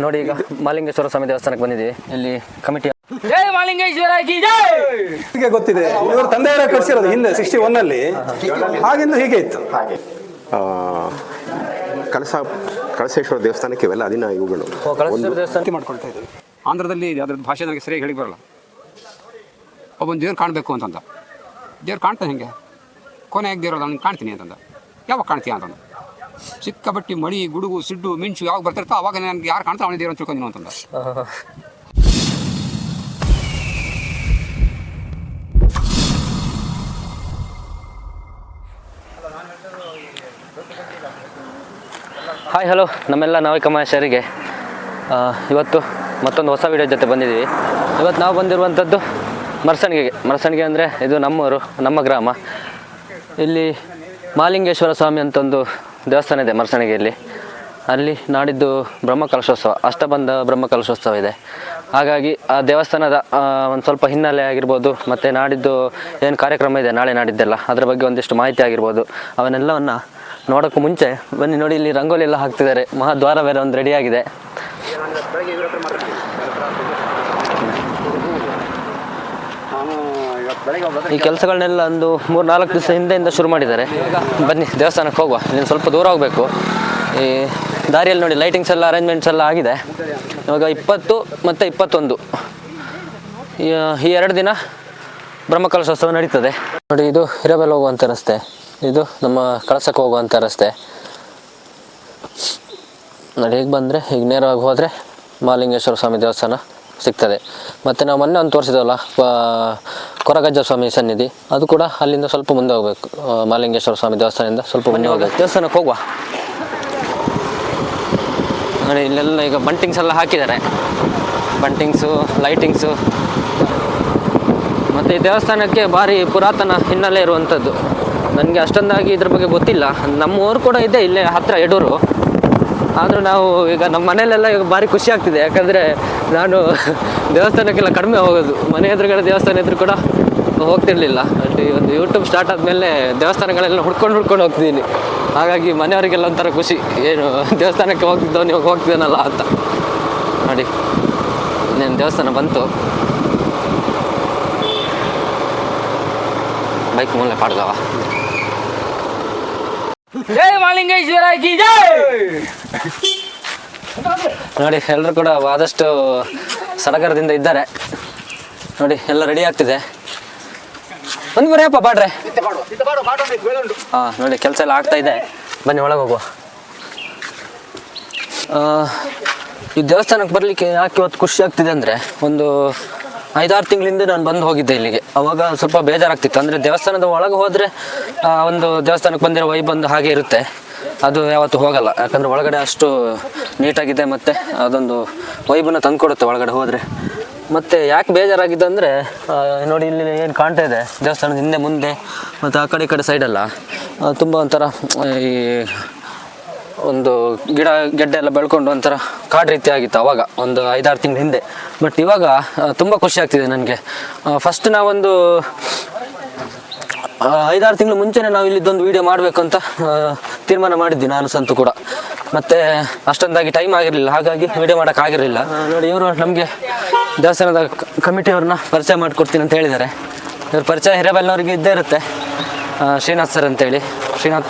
ನೋಡಿ ಈಗ ಮಾಲಿಂಗೇಶ್ವರ ಸ್ವಾಮಿ ದೇವಸ್ಥಾನಕ್ಕೆ ಬಂದಿದ್ದೀವಿ. ಇಲ್ಲಿ ಕಮಿಟಿ ಜೈ ಮಾಲಿಂಗೇಶ್ವರ ಕಿ ಜೈ ಗೊತ್ತಿದೆ. ಇವರು ತಂದೆಯವರ ಕಟ್ಸಿರೋದು ಹಿಂದೆ 61ನಲ್ಲಿ, ಆಗಿಂದ ಹೀಗೆ ಇತ್ತು. ಕಳಸೇಶ್ವರ ದೇವಸ್ಥಾನಕ್ಕೆ ಇವೆಲ್ಲ ಅದಿನ ಇವುಗಳು ದೇವಸ್ಥಾನಕ್ಕೆ ಮಾಡ್ಕೊಳ್ತಾ ಇದ್ದೀವಿ. ಆಂಧ್ರದಲ್ಲಿ ಅದ್ರ ಭಾಷೆ ನನಗೆ ಸರಿಯಾಗಿ ಹೇಳಿ ಬರಲ್ಲ. ಒಬ್ಬನ ದೇವ್ರು ಕಾಣಬೇಕು ಅಂತಂದ. ದೇವ್ರು ಕಾಣ್ತಾನೆ ಹೆಂಗೆ, ಕೊನೆಗೆ ದೇವ್ರು ನಾನು ಕಾಣ್ತೀನಿ ಅಂತಂದ. ಯಾವಾಗ ಕಾಣ್ತೀಯ ಅಂತಂದ. ಸಿಕ್ಕಾಪಟ್ಟಿ ಮಳಿ ಗುಡುಗು ಸಿಡ್ಡು ಮಿಂಚು ಯಾವಾಗ ಬರ್ತಿರ್ತಾ ಅವಾಗ ನನಗೆ ಯಾರು ಕಾಣ್ತಾ ಅವನೇ ದೇವ್ರು ಅಂತ ತಿಳ್ಕೊಂಡಿನೋ ಅಂತಂದ. ಹಾಯ್ ಹಲೋ ನಮ್ಮೆಲ್ಲ ನಾವಿಕ ಮಹೇಶರಿಗೆ ಇವತ್ತು ಮತ್ತೊಂದು ಹೊಸ ವಿಡಿಯೋ ಜೊತೆ ಬಂದಿದ್ದೀವಿ. ಇವತ್ತು ನಾವು ಬಂದಿರುವಂಥದ್ದು ಮರಸಣಿಗೆ ಅಂದರೆ ಇದು ನಮ್ಮೂರು, ನಮ್ಮ ಗ್ರಾಮ. ಇಲ್ಲಿ ಮಾಲಿಂಗೇಶ್ವರ ಸ್ವಾಮಿ ಅಂತ ಒಂದು ದೇವಸ್ಥಾನ ಇದೆ ಮರಸಣಿಗೆಯಲ್ಲಿ. ಅಲ್ಲಿ ನಾಡಿದ್ದು ಬ್ರಹ್ಮಕಲಶೋತ್ಸವ, ಅಷ್ಟಬಂಧ ಬ್ರಹ್ಮಕಲಶೋತ್ಸವ ಇದೆ. ಹಾಗಾಗಿ ಆ ದೇವಸ್ಥಾನದ ಒಂದು ಸ್ವಲ್ಪ ಹಿನ್ನೆಲೆ ಆಗಿರ್ಬೋದು, ಮತ್ತು ನಾಡಿದ್ದು ಏನು ಕಾರ್ಯಕ್ರಮ ಇದೆ ನಾಳೆ ನಾಡಿದ್ದೆಲ್ಲ ಅದರ ಬಗ್ಗೆ ಒಂದಿಷ್ಟು ಮಾಹಿತಿ ಆಗಿರ್ಬೋದು, ಅವನ್ನೆಲ್ಲವನ್ನು ನೋಡೋಕ್ಕೂ ಮುಂಚೆ ಬನ್ನಿ. ನೋಡಿ ಇಲ್ಲಿ ರಂಗೋಲಿ ಎಲ್ಲ ಹಾಕ್ತಿದ್ದಾರೆ. ಮಹಾದ್ವಾರ ಬೇರೆ ಒಂದು ರೆಡಿಯಾಗಿದೆ. ಈ ಕೆಲಸಗಳನ್ನೆಲ್ಲ ಒಂದು 3-4 ದಿವಸ ಹಿಂದೆಯಿಂದ ಶುರು ಮಾಡಿದ್ದಾರೆ. ಬನ್ನಿ ದೇವಸ್ಥಾನಕ್ಕೆ ಹೋಗುವ. ಇನ್ನು ಸ್ವಲ್ಪ ದೂರ ಹೋಗಬೇಕು. ಈ ದಾರಿಯಲ್ಲಿ ನೋಡಿ ಲೈಟಿಂಗ್ಸ್ ಎಲ್ಲ ಅರೇಂಜ್ಮೆಂಟ್ಸ್ ಎಲ್ಲ ಆಗಿದೆ. ಇವಾಗ 20 ಮತ್ತು 21 ಈ 2 ದಿನ ಬ್ರಹ್ಮಕಲಶೋತ್ಸವ ನಡೀತದೆ. ನೋಡಿ ಇದು ಹಿರೇಬೆಲ್ ಹೋಗುವಂಥ ರಸ್ತೆ, ಇದು ನಮ್ಮ ಕಳಸಕ್ಕೆ ಹೋಗುವಂಥ ರಸ್ತೆ. ನೋಡಿ ಈಗ ಬಂದರೆ ಈಗ ನೇರವಾಗಿ ಹೋದರೆ ಮಾಲಿಂಗೇಶ್ವರ ಸ್ವಾಮಿ ದೇವಸ್ಥಾನ ಸಿಗ್ತದೆ. ಮತ್ತು ನಾವು ಮೊನ್ನೆ ಒಂದು ತೋರಿಸಿದವಲ್ಲ ಕೊರಗಜ್ಜ ಸ್ವಾಮಿ ಸನ್ನಿಧಿ, ಅದು ಕೂಡ ಅಲ್ಲಿಂದ ಸ್ವಲ್ಪ ಮುಂದೆ ಹೋಗಬೇಕು. ಮಾಲಿಂಗೇಶ್ವರ ಸ್ವಾಮಿ ದೇವಸ್ಥಾನದಿಂದ ಸ್ವಲ್ಪ ಮುಂದೆ ಹೋಗಬೇಕು. ದೇವಸ್ಥಾನಕ್ಕೆ ಹೋಗುವ. ನೋಡಿ ಇಲ್ಲೆಲ್ಲ ಈಗ ಬಂಟಿಂಗ್ಸ್ ಎಲ್ಲ ಹಾಕಿದ್ದಾರೆ. Buntings, lightings. ಮತ್ತು ಈ ದೇವಸ್ಥಾನಕ್ಕೆ ಭಾರಿ ಪುರಾತನ ಹಿನ್ನೆಲೆ ಇರುವಂಥದ್ದು. ನನಗೆ ಅಷ್ಟೊಂದಾಗಿ ಇದ್ರ ಬಗ್ಗೆ ಗೊತ್ತಿಲ್ಲ. ನಮ್ಮ ಊರು ಕೂಡ ಇದೆ ಇಲ್ಲೇ ಹತ್ತಿರ ಯಡೂರು. ಆದರೂ ನಾವು ಈಗ ನಮ್ಮ ಮನೆಯಲ್ಲೆಲ್ಲ ಈಗ ಭಾರಿ ಖುಷಿ ಆಗ್ತಿದೆ. ಯಾಕಂದರೆ ನಾನು ದೇವಸ್ಥಾನಕ್ಕೆಲ್ಲ ಕಡಿಮೆ ಹೋಗೋದು. ಮನೆ ಎದುರುಗಡೆ ದೇವಸ್ಥಾನ ಇದ್ರೂ ಕೂಡ ಹೋಗ್ತಿರ್ಲಿಲ್ಲ. ಅಲ್ಲಿ ಒಂದು ಯೂಟ್ಯೂಬ್ ಸ್ಟಾರ್ಟ್ ಆದಮೇಲೆ ದೇವಸ್ಥಾನಗಳೆಲ್ಲ ಹುಡ್ಕೊಂಡು ಹೋಗ್ತಿದ್ದೀನಿ. ಹಾಗಾಗಿ ಮನೆಯವರಿಗೆಲ್ಲ ಒಂಥರ ಖುಷಿ, ಏನು ದೇವಸ್ಥಾನಕ್ಕೆ ಹೋಗ್ತಿದ್ದವನು ಇವಾಗ ಹೋಗ್ತಿದ್ದಾನಲ್ಲ ಅಂತ. ನೋಡಿ ಇನ್ನೇನು ದೇವಸ್ಥಾನ ಬಂತು. ಬೈಕ್ ಮೂಲೆ ಪಾಡ್ಗವ. ಜೈ ಮಾಲಿಂಗೇಶ್ವರ ಕಿ ಜೈ. ನೋಡಿ ಎಲ್ಲರೂ ಕೂಡ ಆದಷ್ಟು ಸಡಗರದಿಂದ ಇದ್ದಾರೆ. ನೋಡಿ ಎಲ್ಲ ರೆಡಿ ಆಗ್ತಿದೆ. ಒಂದು ಬರೀಪ್ಪ ಬಾಡ್ರೆ. ಹಾಂ ನೋಡಿ ಕೆಲಸ ಎಲ್ಲ ಆಗ್ತಾ ಇದೆ. ಬನ್ನಿ ಒಳಗೆ ಹೋಗುವ. ಈ ದೇವಸ್ಥಾನಕ್ಕೆ ಬರಲಿಕ್ಕೆ ಯಾಕೆ ಇವತ್ತು ಖುಷಿ ಆಗ್ತಿದೆ ಅಂದರೆ, ಒಂದು 5-6 ತಿಂಗಳಿಂದ ನಾನು ಬಂದು ಹೋಗಿದ್ದೆ ಇಲ್ಲಿಗೆ. ಅವಾಗ ಸ್ವಲ್ಪ ಬೇಜಾರಾಗ್ತಿತ್ತು. ಅಂದರೆ ದೇವಸ್ಥಾನದ ಒಳಗೆ ಹೋದರೆ ಒಂದು ದೇವಸ್ಥಾನಕ್ಕೆ ಬಂದಿರೋ ವೈಬ್ ಒಂದು ಹಾಗೆ ಇರುತ್ತೆ, ಅದು ಯಾವತ್ತೂ ಹೋಗಲ್ಲ. ಯಾಕಂದರೆ ಒಳಗಡೆ ಅಷ್ಟು ನೀಟಾಗಿದೆ ಮತ್ತು ಅದೊಂದು ವೈಬನ್ನು ತಂದುಕೊಡುತ್ತೆ ಒಳಗಡೆ ಹೋದರೆ. ಮತ್ತು ಯಾಕೆ ಬೇಜಾರಾಗಿದೆ ಅಂದರೆ, ನೋಡಿ ಇಲ್ಲಿ ಏನು ಕಾಣ್ತಾ ಇದೆ ದೇವಸ್ಥಾನದ ಹಿಂದೆ ಮುಂದೆ ಮತ್ತು ಆ ಕಡೆ ಈ ಕಡೆ ಸೈಡೆಲ್ಲ ತುಂಬ ಒಂಥರ ಈ ಒಂದು ಗಿಡ ಗೆಡ್ಡೆ ಎಲ್ಲ ಬೆಳ್ಕೊಂಡು ಒಂಥರ ಕಾಡು ರೀತಿ ಆಗಿತ್ತು ಅವಾಗ ಒಂದು 5-6 ತಿಂಗಳ ಹಿಂದೆ. ಬಟ್ ಇವಾಗ ತುಂಬ ಖುಷಿ ಆಗ್ತಿದೆ ನನಗೆ. ಫಸ್ಟ್ ನಾವೊಂದು 5-6 ತಿಂಗಳು ಮುಂಚೆನೇ ನಾವು ಇಲ್ಲಿದ್ದೊಂದು ವೀಡಿಯೋ ಮಾಡಬೇಕು ಅಂತ ತೀರ್ಮಾನ ಮಾಡಿದ್ವಿ ನಾನು ಸಂತು ಕೂಡ. ಮತ್ತು ಅಷ್ಟೊಂದಾಗಿ ಟೈಮ್ ಆಗಿರಲಿಲ್ಲ, ಹಾಗಾಗಿ ವೀಡಿಯೋ ಮಾಡೋಕ್ಕಾಗಿರಲಿಲ್ಲ. ನೋಡಿ ಇವರು ನಮಗೆ ದೇವಸ್ಥಾನದ ಕಮಿಟಿಯವ್ರನ್ನ ಪರಿಚಯ ಮಾಡಿಕೊಡ್ತೀನಿ ಅಂತ ಹೇಳಿದ್ದಾರೆ. ಇವ್ರ ಪರಿಚಯ ಹಿರೇಬೆಲ್ನವ್ರಿಗೆ ಇದ್ದೇ ಇರುತ್ತೆ. ಶ್ರೀನಾಥ್ ಸರ್ ಅಂತೇಳಿ, ಶ್ರೀನಾಥ್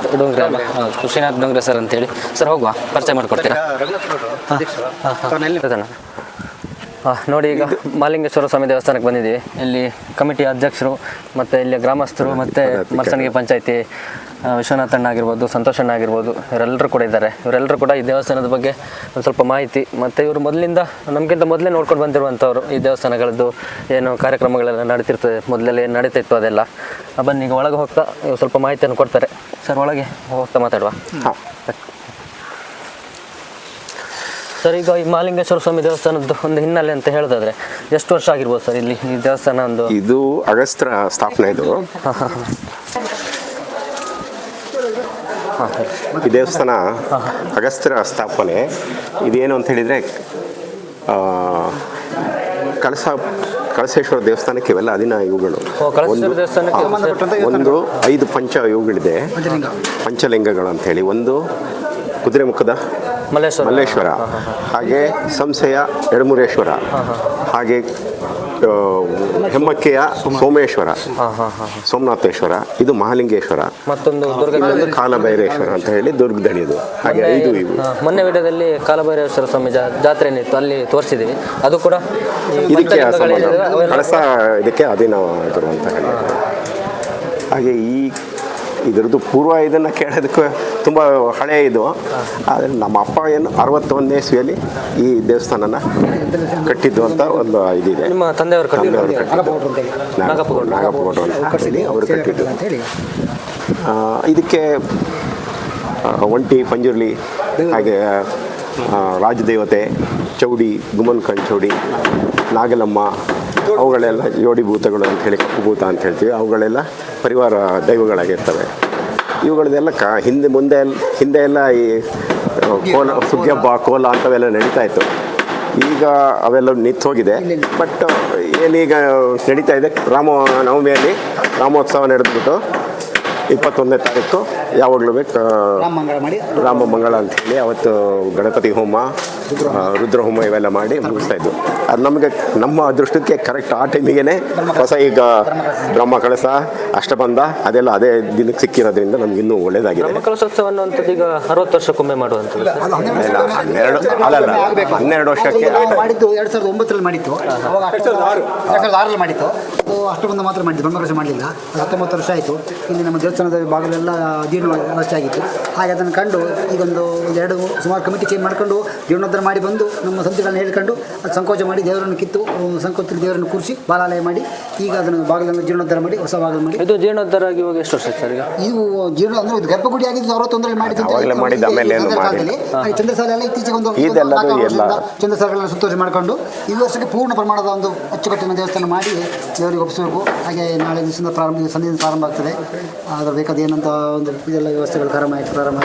ಡೋಂಗ್ರೆ ಸರ್ ಅಂತೇಳಿ. ಸರ್ ಹೋಗುವ, ಪರಿಚಯ ಮಾಡಿಕೊಡ್ತೀರಾ? ನೋಡಿ ಈಗ ಮಾಲಿಂಗೇಶ್ವರ ಸ್ವಾಮಿ ದೇವಸ್ಥಾನಕ್ಕೆ ಬಂದಿದ್ದೀವಿ. ಇಲ್ಲಿ ಕಮಿಟಿ ಅಧ್ಯಕ್ಷರು ಮತ್ತು ಇಲ್ಲಿ ಗ್ರಾಮಸ್ಥರು ಮತ್ತು ಮರಸಣಿಗೆ ಪಂಚಾಯತಿ ವಿಶ್ವನಾಥಣ್ಣ ಆಗಿರ್ಬೋದು, ಸಂತೋಷಣ್ಣ ಆಗಿರ್ಬೋದು, ಇವರೆಲ್ಲರೂ ಕೂಡ ಇದ್ದಾರೆ. ಇವರೆಲ್ಲರೂ ಕೂಡ ಈ ದೇವಸ್ಥಾನದ ಬಗ್ಗೆ ಒಂದು ಸ್ವಲ್ಪ ಮಾಹಿತಿ, ಮತ್ತು ಇವರು ಮೊದಲಿಂದ ನಮಗಿಂತ ಮೊದಲೇ ನೋಡ್ಕೊಂಡು ಬಂದಿರುವಂಥವ್ರು. ಈ ದೇವಸ್ಥಾನಗಳದ್ದು ಏನು ಕಾರ್ಯಕ್ರಮಗಳೆಲ್ಲ ನಡೀತಿರ್ತದೆ, ಮೊದಲೆಲ್ಲ ಏನು ನಡೀತಿತ್ತು ಅದೆಲ್ಲ. ಬನ್ನಿ ಈಗ ಒಳಗೆ ಹೋಗ್ತಾ ಸ್ವಲ್ಪ ಮಾಹಿತಿಯನ್ನು ಕೊಡ್ತಾರೆ. ಸರ್ ಒಳಗೆ ಹೋಗ್ತಾ ಮಾತಾಡುವ. ಸರ್ ಈಗ ಈ ಮಾಲಿಂಗೇಶ್ವರ ಸ್ವಾಮಿ ದೇವಸ್ಥಾನದ್ದು ಒಂದು ಹಿನ್ನೆಲೆ ಅಂತ ಹೇಳೋದಾದ್ರೆ ಎಷ್ಟು ವರ್ಷ ಆಗಿರ್ಬೋದು ಸರ್ ಇಲ್ಲಿ ಈ ದೇವಸ್ಥಾನ? ಒಂದು ಇದು ಅಗಸ್ತ್ಯರ ಸ್ಥಾಪನೆ. ಇದು ಈ ದೇವಸ್ಥಾನ ಅಗಸ್ತ್ಯರ ಸ್ಥಾಪನೆ. ಇದೇನು ಅಂತ ಹೇಳಿದರೆ ಕಳಸೇಶ್ವರ ದೇವಸ್ಥಾನಕ್ಕೆ ಇವೆಲ್ಲ ಅದಿನ ಇವುಗಳು. ಒಂದು 5 ಪಂಚ ಇವುಗಳಿದೆ, ಪಂಚಲಿಂಗಗಳು ಅಂಥೇಳಿ. ಒಂದು ಕುದುರೆ ಮುಖದ ಮಲ್ಲೇಶ್ವರ, ಹಾಗೆ ಸಂಸೆಯ ಎಡಮುರೇಶ್ವರ, ಹಾಗೆ ಹೆಮ್ಮಕ್ಕೆಯ ಸೋಮೇಶ್ವರ, ಸೋಮನಾಥೇಶ್ವರ, ಇದು ಮಹಾಲಿಂಗೇಶ್ವರ, ಮತ್ತೊಂದು ಇನ್ನೊಂದು ಕಾಲಭೈರೇಶ್ವರ ಅಂತ ಹೇಳಿ ದುರ್ಗದಣಿದು. ಹಾಗೆ ಇದು ಇವು ಮೊನ್ನೆ ವಿಡಿಯೋದಲ್ಲಿ ಕಾಲಭೈರೇಶ್ವರ ಸ್ವಾಮಿ ಜಾತ್ರೆ ಏನಿತ್ತು ಅಲ್ಲಿ ತೋರಿಸಿದ್ದೀವಿ. ಅದು ಕೂಡ ಇದಕ್ಕೆ ಕಳಸ ಇದಕ್ಕೆ ಅಧೀನವಾದರು ಅಂತ ಹೇಳಿ. ಹಾಗೆ ಇದರದ್ದು ಪೂರ್ವ ಇದನ್ನು ಕೇಳೋದಕ್ಕೆ ತುಂಬ ಹಳೆಯ ಇದು. ಆದರೆ ನಮ್ಮ ಅಪ್ಪ ಏನು 61ನೇ ಇಸ್ವಿಯಲ್ಲಿ ಈ ದೇವಸ್ಥಾನನ ಕಟ್ಟಿದ್ದು ಅಂತ ಒಂದು ಇದಿದೆ. ನಿಮ್ಮ ತಂದೆಯವರು ನಾಗಪ್ಪಗೌಡರು ಅಂತ ಹೇಳಿ ಅವರು ಕಟ್ಟಿದ್ದು. ಇದಕ್ಕೆ ಒಂಟಿ, ಪಂಜುರ್ಲಿ, ಹಾಗೆ ರಾಜದೇವತೆ, ಚೌಡಿ, ಗುಮ್ಮನ್ಕಂಡ್ ಚೌಡಿ, ನಾಗಲಮ್ಮ, ಅವುಗಳೆಲ್ಲ ಜೋಡಿ ಭೂತಗಳು ಅಂತ ಹೇಳಿ, ಕಪ್ಪು ಭೂತ ಅಂತ ಹೇಳ್ತೀವಿ, ಅವುಗಳೆಲ್ಲ ಪರಿವಾರ ದೈವಗಳಾಗಿರ್ತವೆ. ಇವುಗಳದೆಲ್ಲ ಹಿಂದೆ ಎಲ್ಲ ಈ ಕೋಲ, ಸುಗ್ಗಿ ಹಬ್ಬ, ಕೋಲ ಅಂಥವೆಲ್ಲ ನಡೀತಾ ಇತ್ತು. ಈಗ ಅವೆಲ್ಲ ನಿಂತು ಹೋಗಿದೆ. ಬಟ್ ಏನೀಗ ನಡೀತಾ ಇದೆ, ರಾಮನವಮಿಯಲ್ಲಿ ರಾಮೋತ್ಸವ ನಡೆದ್ಬಿಟ್ಟು 21ನೇ ತಾರೀಕು ಯಾವಾಗಲೂ ರಾಮ ಮಂಗಳ ಅಂತ ಹೇಳಿ ಅವತ್ತು ಗಣಪತಿ ಹೋಮ, ರುದ್ರ ಹೋಮ ಇವೆಲ್ಲ ಮಾಡಿ ಮುಗಿಸ್ತಾ ಇದ್ವು. ಅದು ನಮಗೆ ನಮ್ಮ ಅದೃಷ್ಟಕ್ಕೆ ಕರೆಕ್ಟ್ ಆ ಟೈಮಿಗೆ ಹೊಸ ಈಗ ಬ್ರಹ್ಮ ಕಳಸ, ಅಷ್ಟಬಂಧ ಅದೆಲ್ಲ ಅದೇ ದಿನಕ್ಕೆ ಸಿಕ್ಕಿರೋದ್ರಿಂದ ನಮ್ಗೆ ಇನ್ನೂ ಒಳ್ಳೇದಾಗಿದೆ. ಬ್ರಹ್ಮಕಲಶೋತ್ಸವ ಅನ್ನುವಂಥದ್ದು ಈಗ 60 ವರ್ಷಕ್ಕೊಮ್ಮೆ ಮಾಡುವಂಥದ್ದು. 12 ವರ್ಷಕ್ಕೆ ಮಾಡಿದ್ದು 2009ರಲ್ಲಿ ಮಾಡಿತ್ತು. ಅವಾಗ 2006ರಲ್ಲಿ ಮಾಡಿತ್ತು. ಅದು ಅಷ್ಟಬಂಧ ಮಾತ್ರ ಮಾಡಿದ್ದು, ಬ್ರಹ್ಮಕಲಶ ಮಾಡಲಿಲ್ಲ. 19 ವರ್ಷ ಆಯಿತು. ಇಲ್ಲಿ ನಮ್ಮ ದೇವಸ್ಥಾನದ ಭಾಗಲೆಲ್ಲ ಜೀರ್ಣವಸ್ಥೆ ಆಗಿತ್ತು. ಹಾಗೆ ಅದನ್ನು ಕಂಡು ಈಗೊಂದು ಸುಮಾರು ಕಮಿಟಿ ಚೇಂಜ್ ಮಾಡ್ಕೊಂಡು ಜೀರ್ಣೋದ್ಧಾರ ಮಾಡಿ ಬಂದು ನಮ್ಮ ಸಂತೆಗಳನ್ನ ಹೇಳ್ಕೊಂಡು ಅದು ಸಂಕೋಚ ಮಾಡಿ ದೇವರನ್ನು ಕಿತ್ತು ಸಂಕೋಚದಲ್ಲಿ ದೇವರನ್ನು ಕೂರಿಸಿ ಬಾಲಾಲಯ ಮಾಡಿ ಈಗ ಅದನ್ನು ಬಾಗಿಲನ್ನು ಜೀರ್ಣೋದ್ಧಾರ ಮಾಡಿ ಹೊಸ ಬಾಗಿಲು ಮಾಡಿ. ಇದು ಜೀರ್ಣೋದ್ಧಾರ ಆಗಿ ಇವಾಗ ಎಷ್ಟು ವರ್ಷ ಸರ್? ಇದು ಜೀರ್ಣ ಅಂದರೆ ಇದು ಗರ್ಭಗುಡಿ ಆಗಿದ್ದು 61ರಲ್ಲಿ ಮಾಡಿದ್ದು. ಚಂದ್ರಸಾಲೆ ಎಲ್ಲ ಇತ್ತೀಚೆಗೆ ಒಂದು ಚಂದ್ರಸಾಲೆಗಳನ್ನ ಸುತ್ತೋಷ ಮಾಡಿಕೊಂಡು ಈ ವರ್ಷಕ್ಕೆ ಪೂರ್ಣ ಪ್ರಮಾಣದ ಒಂದು ಅಚ್ಚುಕಟ್ಟಿನ ದೇವಸ್ಥಾನ ಮಾಡಿ ದೇವರಿಗೆ ಒಪ್ಪಿಸಬೇಕು. ಹಾಗೆ ನಾಳೆ ದಿವಸದಿಂದ ಸಂಜೆಯಿಂದ ಪ್ರಾರಂಭ ಆಗ್ತದೆ. ಅದರ ಬೇಕಾದ ಏನಂತ ಒಂದು ಇದೆಲ್ಲ ವ್ಯವಸ್ಥೆಗಳು ಪ್ರಾರಂಭ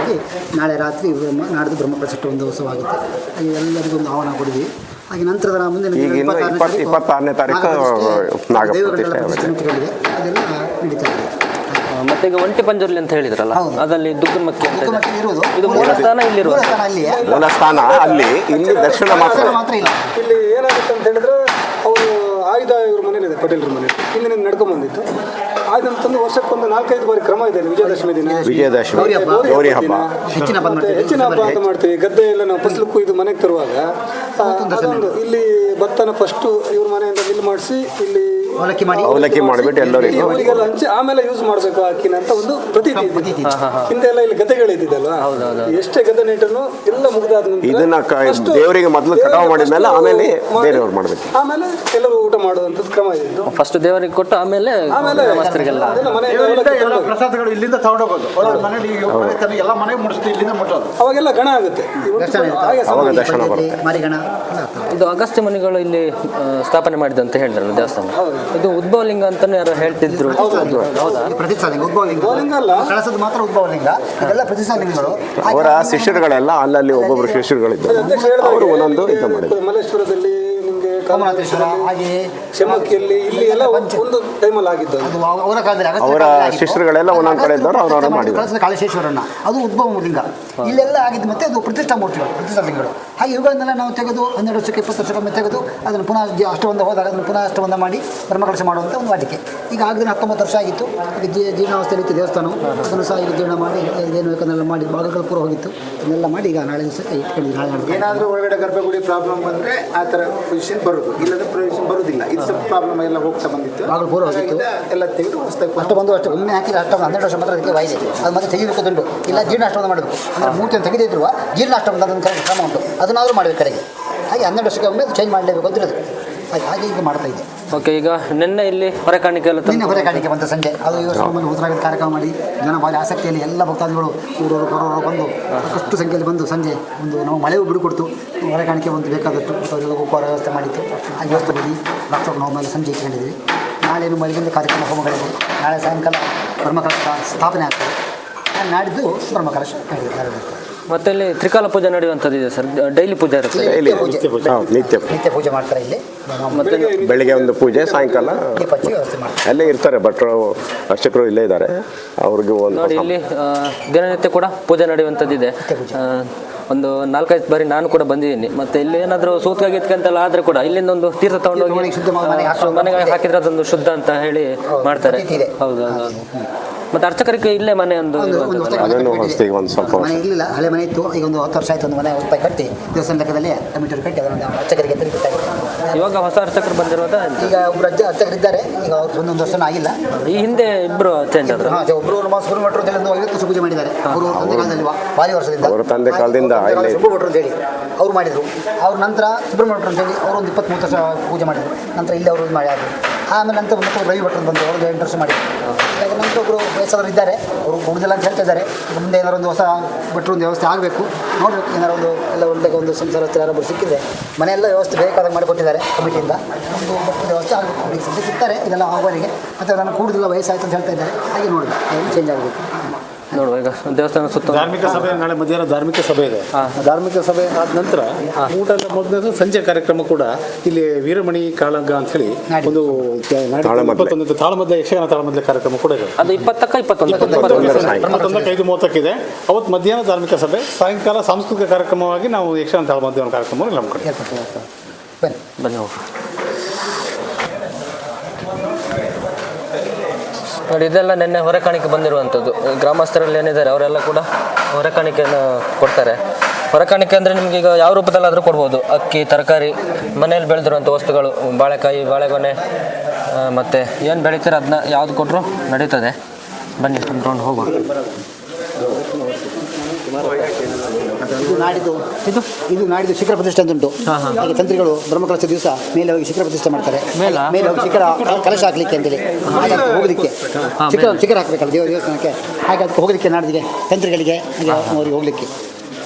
ಆಗಿ ನಾಳೆ ರಾತ್ರಿ ನಾಡಿದ್ದು ಬ್ರಹ್ಮಕಲಶ ಒಂದು ಉತ್ಸವ ಆಗುತ್ತೆ. ಹಾಗೆ ಎಲ್ಲರಿಗೂ ಒಂದು ಆಹ್ವಾನ ಕೊಡಿದ್ವಿ. ಹಾಗೆ ನಂತರದ ಮುಂದಿನ 26ನೇ ತಾರೀಕು ದೇವರುಗಳೆಲ್ಲ ಪ್ರತಿಷ್ಠೆಗಳಿವೆ, ಅದೆಲ್ಲ ನಡೀತಾ ಇದೆ. ಮತ್ತೆ ಈಗ ಒಂಟಿ ಪಂಜುರ್ಲಿ ಅಂತ ಹೇಳಿದ್ರಲ್ಲ, ಅದರಲ್ಲಿ ದುಗ್ಗಮಕ್ಕಿ ಅಂತ ಇರುವುದು ಇದು ಮೂಲ ಸ್ಥಾನ ಇಲ್ಲಿರುವ ಮೂಲ ಸ್ಥಾನ ಅಲ್ಲಿ, ಇಲ್ಲಿ ದರ್ಶನ ಮಾತ್ರ ಇಲ್ಲ. ಇಲ್ಲಿ ಏನಾಗುತ್ತೆ ಅಂತ ಹೇಳಿದ್ರೆ ಅವರು ಆಯುಧ ಇವ್ರ ಮನೇಲಿದೆ, ಪಟೇಲ್ರ ಮನೆ ಇಲ್ಲಿ ನಡ್ಕೊಂಡ್ಬಂದಿತ್ತು. ಆಯುಧ ಅಂತಂದು ವರ್ಷಕ್ಕೊಂದು 4-5 ಬಾರಿ ಕ್ರಮ ಇದೆ. ವಿಜಯದಶಮಿ ದಿನ, ವಿಜಯದಶಮಿ, ಗೌರಿ ಹಬ್ಬ, ಹೆಚ್ಚಿನ ಹಬ್ಬ ಅಂತ ಮಾಡ್ತೀವಿ. ಗದ್ದೆ ಎಲ್ಲ ನಾವು ಫಸಲು ಕೊಯ್ದು ಮನೆಗೆ ತರುವಾಗ ಅದೊಂದು ಇಲ್ಲಿ ಭತ್ತನ ಫಸ್ಟು ಇವ್ರ ಮನೆಯಿಂದ ಮಿಲ್ ಮಾಡಿಸಿ ಇಲ್ಲಿ ಅವಲಕ್ಕಿ ಮಾಡಿಬಿಟ್ಟು ಎಲ್ಲರಿಗೂ ಅವರಿಗೆಲ್ಲ ಹಂಚಿ ಆಮೇಲೆ ಯೂಸ್ ಮಾಡಬೇಕು ಅಕ್ಕಿನ ಅಂತ ಒಂದು ಪ್ರತೀತಿ. ಹಿಂದೆ ಎಲ್ಲ ಇಲ್ಲಿ ಗದ್ದೆಗಳಿದ್ದಲ್ಲ, ಎಷ್ಟೇ ಗದ್ದೆ ನೆಟ್ಟರು ಎಲ್ಲ ಮುಗಿದಾದ ಇದನ್ನ ದೇವರಿಗೆ ಮೊದಲು ಕಟಾವು ಮಾಡಿದ್ಮೇಲೆ ಆಮೇಲೆ ಬೇರೆಯವ್ರು ಮಾಡಬೇಕು. ಆಮೇಲೆ ಎಲ್ಲರೂ ಊಟ ಮಾಡುವಂಥದ್ದು ಕ್ರಮ ಇದೆ. ಫಸ್ಟ್ ದೇವರಿಗೆ ಕೊಟ್ಟು ಆಮೇಲೆ ಪ್ರಸಾದಗಳು ಇಲ್ಲಿಂದ ತಗೊಂಡೋಗೋದು, ಎಲ್ಲ ಮನೆಗೆ ಮುಡಿಸ್ತೀವಿ, ಇಲ್ಲಿಂದ ಮುಟ್ಟೋದು. ಅವಾಗೆಲ್ಲ ಗಣ ಆಗುತ್ತೆ, ಅವಾಗ ದರ್ಶನ ಬರುತ್ತೆ. ಇದು ಅಗಸ್ತ್ಯ ಮುನಿಗಳು ಇಲ್ಲಿ ಸ್ಥಾಪನೆ ಮಾಡಿದ್ದು ಅಂತ ಹೇಳಿದ್ರಲ್ಲ ದೇವಸ್ಥಾನ. ಇದು ಉದ್ಭವಲಿಂಗ ಅಂತಾನು ಯಾರು ಹೇಳ್ತಿದ್ರು. ಕಳಸದ ಮಾತ್ರ ಉದ್ಭವಲಿಂಗ, ಇದೆಲ್ಲ ಪ್ರತಿಷ್ಠಾಲಿಂಗಗಳು. ಅವರ ಶಿಷ್ಯರುಗಳೆಲ್ಲ ಅಲ್ಲಲ್ಲಿ ಒಬ್ಬೊಬ್ಬರು ಶಿಷ್ಯರುಗಳಿದ್ದರು, ಅವರು ಒಂದೊಂದು ಇದು ಮಾಡಿದ್ರು. ಮಲ್ಲೇಶ್ವರದಲ್ಲಿ ನಿಮಗೆ ಕಾಮನಾಥೇಶ್ವರ, ಹಾಗೆ ಶಮಕ್ಕಿಯಲ್ಲಿ ಇಲ್ಲಿ ಎಲ್ಲ ಒಂದು ಟೈಮಲ್ಲಿ ಆಗಿದ್ದು. ಅವರ ಕಾಲದಲ್ಲಿ ಅವರ ಶಿಷ್ಯರುಗಳೆಲ್ಲ ಒಂದೊಂದು ಕಡೆ ಇದ್ದವರು ಅವರವರ ಮಾಡಿದ್ರು. ಕಳಸದ ಕಾಳೇಶ್ವರನ ಅದು ಉದ್ಭವ ಲಿಂಗ ಇಲ್ಲೆಲ್ಲ ಆಗಿದ್ದು. ಮತ್ತೆ ಅದು ಪ್ರತಿಷ್ಠಾ ಮೂರ್ತಿಗಳು, ಪ್ರತಿಷ್ಠಾಲಿಂಗಗಳು. ಹಾಗೆ ಇವುಗಳನ್ನೆಲ್ಲ ನಾವು ತೆಗೆದು 12 ವರ್ಷಕ್ಕೆ 20 ವರ್ಷಕ್ಕೊಮ್ಮೆ ತೆಗೆದು ಅದನ್ನು ಪುನಃ ಅಷ್ಟಬಂಧ ಹೋದಾಗ ಅದನ್ನು ಪುನಃ ಅಷ್ಟಬಂಧ ಮಾಡಿ ಬ್ರಹ್ಮಕಲಶ ಮಾಡುವಂಥ ಒಂದು ವಾಟಿಕೆ. ಈಗ ಆಗದಿನ 19 ವರ್ಷ ಆಗಿತ್ತು. ಈಗ ಜೀರ್ಣಾವಸ್ಥೆಯಲ್ಲಿ ಇತ್ತು ದೇವಸ್ಥಾನ. ಅದನ್ನು ಸಹ ಈಗ ಜೀರ್ಣ ಮಾಡಿ ಏನು ಬೇಕನ್ನೆಲ್ಲ ಮಾಡಿ ಬಾಗಿಲು ಪೂರ ಹೋಗಿತ್ತು. ಅದನ್ನೆಲ್ಲ ಮಾಡಿ ಈಗ ನಾಳೆ ದಿವಸಕ್ಕೆ ಇಟ್ಕೊಂಡು ನಾಳೆ ಏನಾದರೂ ಒಳಗಡೆ ಗರ್ಭಗುಡಿ ಪ್ರಾಬ್ಲಮ್ ಬಂದರೆ ಆ ಥರ ಪೊಸಿಷನ್ ಬರೋದು, ಇಲ್ಲದ ಪೊಸಿಷನ್ ಬರೋದಿಲ್ಲ. ಇದು ಸ್ವಲ್ಪ ಪ್ರಾಬ್ಲಮ್ ಎಲ್ಲ ಹೋಗ್ತಾ ಬಂದಿತ್ತು, ಬಾಗಿಲು ಪೂರ ಹೋಗಿತ್ತು. ಎಲ್ಲ ತೆಗೆದು ಅಷ್ಟಬಂಧ ಅಷ್ಟು ಒಮ್ಮೆ ಹಾಕಿದ್ರೆ 12 ವರ್ಷ ಮಾತ್ರ ಅದಕ್ಕೆ ವಾಯಿದೆ. ಅದು ಮತ್ತೆ ತೆಗಿಬೇಕು ದುಡ್ಡು, ಇಲ್ಲ ಜೀರ್ಣ ಅಷ್ಟಬಂಧ ಮಾಡಬೇಕು. ಅಂದರೆ ಮೂರ್ತಿಯನ್ನು ತೆಗೆದಿದ್ರು ಜೀರ್ಣ ಅಷ್ಟಬಂಧ ಅದನ್ನು ಕ್ರಮ ಉಂಟು, ಅದನ್ನಾದರೂ ಮಾಡಬೇಕು ಕಡೆಗೆ. ಹಾಗೆ 12 ವರ್ಷಕ್ಕೆ ಒಮ್ಮೆ ಚೇಂಜ್ ಮಾಡಲೇಬೇಕು ಅಂತ ಇರೋದು. ಹಾಗೆ ಈಗ ಮಾಡ್ತಾ ಇದೆ. ಓಕೆ, ಈಗ ನಿನ್ನೆ ಇಲ್ಲಿ ಹೊರೆ ಕಾಣಿಕೆ ಎಲ್ಲ ನಿನ್ನೆ ಹೊರೆ ಕಾಣಿಕೆ ಬಂದ ಸಂಜೆ ಅದು ಈ ವರ್ಷ ಉತ್ತರಾಖಂಡ ಕಾರ್ಯಕ್ರಮ ಮಾಡಿ ಜನ ಭಾರಿ ಆಸಕ್ತಿಯಲ್ಲಿ ಎಲ್ಲ ಭಕ್ತಾದಿಗಳು ಊರವರು ಬರೋರು ಬಂದು ಸಾಕಷ್ಟು ಸಂಖ್ಯೆಯಲ್ಲಿ ಬಂದು ಸಂಜೆ ಒಂದು ನಾವು ಮಳೆಯೂ ಬಿಡುಕೊಡ್ತು. ಹೊರೆ ಕಾಣಿಕೆ ಒಂದು ಬೇಕಾದಷ್ಟು ಅವರೆಲ್ಲ ಉಪಹಾರ ವ್ಯವಸ್ಥೆ ಮಾಡಿತ್ತು. ಆ ವ್ಯವಸ್ಥೆ ಬಳಿ ಡಾಕ್ಟರ್ ನಾವು ಮೇಲೆ ಸಂಜೆ ಇಟ್ಕೊಂಡಿದ್ವಿ. ನಾಳೆನು ಮಳೆಗಿಂದ ಕಾರ್ಯಕ್ರಮ ಹೋಮಗಳಿದೆ. ನಾಳೆ ಸಾಯಂಕಾಲ ಬ್ರಹ್ಮಕಲಶ ಸ್ಥಾಪನೆ ಆಗ್ತದೆ. ನಾಡಿದ್ದು ಬ್ರಹ್ಮಕಲಶ ನಡೆಯುತ್ತೆ. ಮತ್ತೆ ಇಲ್ಲಿ ತ್ರಿಕಾಲ ಪೂಜೆ ನಡೆಯುವಂಥದ್ದು ಇದೆ ಸರ್, ಡೈಲಿ ಪೂಜೆ ಇರುತ್ತೆ. ನಿತ್ಯ ಪೂಜೆ ಮಾಡ್ತಾರೆ ಇಲ್ಲಿ. ಮತ್ತೆ ಬೆಳಿಗ್ಗೆ ಒಂದು ಪೂಜೆ, ಸಾಯಂಕಾಲ ವ್ಯವಸ್ಥೆ ಮಾಡ್ತಾರೆ. ಅಲ್ಲೇ ಇರ್ತಾರೆ ಭಟ್ರು, ಅರ್ಚಕರು ಇಲ್ಲೇ ಇದ್ದಾರೆ. ಅವ್ರಿಗೆ ಒಂದು ನೋಡಿ ಇಲ್ಲಿ ದಿನನಿತ್ಯ ಕೂಡ ಪೂಜೆ ನಡೆಯುವಂಥದ್ದು ಇದೆ. ಒಂದು 4-5 ಬಾರಿ ನಾನು ಕೂಡ ಬಂದಿದ್ದೀನಿ. ಮತ್ತೆ ಇಲ್ಲಿ ಏನಾದರೂ ಸೂತ್ಕ ಗೀತ್ಕಂತೆಲ್ಲ ಆದ್ರೆ ಕೂಡ ಇಲ್ಲಿಂದ ಒಂದು ತೀರ್ಥ ತಗೊಂಡೋಗಿ ಮನೆಗೆ ಹಾಕಿದ್ರೆ ಅದೊಂದು ಶುದ್ಧ ಅಂತ ಹೇಳಿ ಮಾಡ್ತಾರೆ. ಹೌದು ಹೌದು. ಮತ್ತೆ ಅರ್ಚಕರಿಗೆ ಇಲ್ಲೇ ಮನೆ ಒಂದು ಅದನ್ನು ಹೊಸದಾಗಿ ಒಂದು ಸ್ವಲ್ಪ ಮನೆ ಇರಲಿಲ್ಲ, ಹಳೆ ಮನೆ ಇತ್ತು. ಈಗ ಒಂದು 10 ವರ್ಷ ಆಯ್ತು ಒಂದು ಮನೆ ರೂಪಾಯಿ ಕಟ್ಟಿ ದೇವಸ್ಥಾನ ಲೆಕ್ಕದಲ್ಲಿ ಕಮಿಟಿ ಕಟ್ಟಿ ಅದನ್ನು ಅರ್ಚಕರಿಗೆ ಅಂತ ಗೊತ್ತಾಗಿದೆ. ಇವಾಗ ಹೊಸ ಅರ್ಚಕರು ಬಂದಿರೋದ? ಈಗ ಒಬ್ಬರು ಅರ್ಚಕರು ಇದ್ದಾರೆ. ಈಗ ಅವ್ರು ಒಂದೊಂದು ವರ್ಷ ಆಗಿಲ್ಲ. ಈ ಹಿಂದೆ ಇಬ್ಬರು ಚೇಂಜ್ ಆದ್ರು. ಒಬ್ಬರು ನಮ್ಮ ಸುಬ್ರಹ್ಮಣ್ಯರು ಅಂತ ಹೇಳಿ 50 ವರ್ಷ ಪೂಜೆ ಮಾಡಿದ್ದಾರೆ. ಅವರು ತಂದೆ ಕಾಲದಲ್ಲಿ ಭಾರಿ ವರ್ಷದಿಂದ ಅವರ ತಂದೆ ಕಾಲದಿಂದ ಸುಬ್ರಹ್ಮಣ್ಯರು ಅಂತ ಹೇಳಿ ಅವ್ರು ಮಾಡಿದರು. ಅವ್ರ ನಂತರ ಸುಬ್ರಹ್ಮಣ್ಯರು ಅಂತ ಹೇಳಿ ಅವರು ಒಂದು 23 ವರ್ಷ ಪೂಜೆ ಮಾಡಿದರು. ನಂತರ ಇಲ್ಲಿ ಅವರು ಮಾಡಿ ಆದರು. ಆಮೇಲೆ ನಂತರ ಮತ್ತೆ ರವಿ ಭಟ್ರು ಬಂದರು, ಅವರು 8 ವರ್ಷ ಮಾಡಿದರು. ಈಗ ನಂತರ ಒಬ್ಬರು ವಯಸ್ಸಾದವರು ಇದ್ದಾರೆ, ಅವರು ಉಳಿದಿಲ್ಲ ಅಂತ ಹೇಳ್ತಾ ಇದ್ದಾರೆ. ಮುಂದೆ ಏನಾರು ಒಂದು ಹೊಸ ಭಟ್ರು ಒಂದು ವ್ಯವಸ್ಥೆ ಆಗಬೇಕು, ನೋಡಬೇಕು. ಏನಾರು ಒಂದು ಎಲ್ಲ ಒಂದು ಸಂಸಾರ ಯಾರೊಬ್ಬರು ಸಿಕ್ಕಿದ್ರೆ ಮನೆಯೆಲ್ಲ ವ್ಯವಸ್ಥೆ ಬೇಕಾದಾಗ ಮಾಡಿಕೊಟ್ಟಿದ್ದಾರೆ ಕಮಿಟಿಯಿಂದ. ಒಂದು ಭಟ್ರು ವ್ಯವಸ್ಥೆ ಆಗಬೇಕು. ಈಗ ಸದ್ಯ ಸಿಗ್ತಾರೆ ಇದೆಲ್ಲ ಆಗುವವರೆಗೆ. ಮತ್ತು ನಾನು ಕೂಡುದಿಲ್ಲ ವಯಸ್ಸಾಯ್ತು ಅಂತ ಹೇಳ್ತಾ ಇದ್ದಾರೆ. ಹಾಗೆ ನೋಡಿ ಅದನ್ನು ಚೇಂಜ್ ಆಗಬೇಕು. ನೋಡುವ ಈಗ ದೇವಸ್ಥಾನ ಸುತ್ತ ಧಾರ್ಮಿಕ ಸಭೆ ನಾಳೆ ಮಧ್ಯಾಹ್ನ ಧಾರ್ಮಿಕ ಸಭೆ ಇದೆ. ಧಾರ್ಮಿಕ ಸಭೆ ಆದ ನಂತರ ಊಟ ಎಲ್ಲ ಮುಗಿದ ಸಂಜೆ ಕಾರ್ಯಕ್ರಮ ಕೂಡ ಇಲ್ಲಿ ವೀರಮಣಿ ಕಾಳಗ ಅಂತ ಹೇಳಿ ಒಂದು 21 ತಾಳಮದ್ಲೆ ಯಕ್ಷಗಾನ ತಾಳಮದ್ಲೆ ಕಾರ್ಯಕ್ರಮ ಕೂಡ ಇದೆ. ಅದು 20ಕ್ಕೆ 21 5:30 ಇದೆ. ಅವತ್ತು ಮಧ್ಯಾಹ್ನ ಧಾರ್ಮಿಕ ಸಭೆ, ಸಾಯಂಕಾಲ ಸಾಂಸ್ಕೃತಿಕ ಕಾರ್ಯಕ್ರಮವಾಗಿ ನಾವು ಯಕ್ಷಗಾನ ತಾಳಮದ್ಲೆ ಕಾರ್ಯಕ್ರಮ ನಮ್ಮ ಕಡೆ. ಬನ್ನಿ ಹೋಗಿ ನೋಡಿ. ಇದೆಲ್ಲ ನಿನ್ನೆ ಹೊರಕಾಣಿಕೆ ಬಂದಿರುವಂಥದ್ದು. ಗ್ರಾಮಸ್ಥರಲ್ಲಿ ಏನಿದ್ದಾರೆ ಅವರೆಲ್ಲ ಕೂಡ ಹೊರಕಾಣಿಕೆಯನ್ನು ಕೊಡ್ತಾರೆ. ಹೊರಕಾಣಿಕೆ ಅಂದರೆ ನಿಮ್ಗೆ ಈಗ ಯಾವ ರೂಪದಲ್ಲಾದರೂ ಕೊಡ್ಬೋದು. ಅಕ್ಕಿ, ತರಕಾರಿ, ಮನೆಯಲ್ಲಿ ಬೆಳೆದಿರುವಂಥ ವಸ್ತುಗಳು, ಬಾಳೆಕಾಯಿ, ಬಾಳೆಗೊನೆ, ಮತ್ತು ಏನು ಬೆಳಿತೀರ ಅದನ್ನ ಯಾವ್ದು ಕೊಟ್ಟರು ನಡೀತದೆ. ಬನ್ನಿ ಒಂದು ರೌಂಡ್ ಹೋಗುವ. ಇದು ನಾಡಿದ್ದು ಶಿಖರ ಪ್ರತಿಷ್ಠೆ ಅಂತ ಉಂಟು. ಹಾಗೆ ತಂತ್ರಿಗಳು ಬ್ರಹ್ಮಕಲಶ ದಿವಸ ಮೇಲೆ ಹೋಗಿ ಶಿಖರ ಪ್ರತಿಷ್ಠೆ ಮಾಡ್ತಾರೆ. ಮೇಲೆ ಹೋಗಿ ಶಿಖರ ಕಲಶ ಹಾಕ್ಲಿಕ್ಕೆ ಅಂತೇಳಿ ಹೋಗಲಿಕ್ಕೆ ಶಿಖರ ಹಾಕ್ಬೇಕಲ್ಲ ದೇವಸ್ಥಾನಕ್ಕೆ. ಹಾಗೆ ಅದಕ್ಕೆ ಹೋಗಲಿಕ್ಕೆ ನಾಡಿಗೆ ತಂತ್ರಿಗಳಿಗೆ ಹಾಗೆ ಅವರಿಗೆ ಹೋಗ್ಲಿಕ್ಕೆ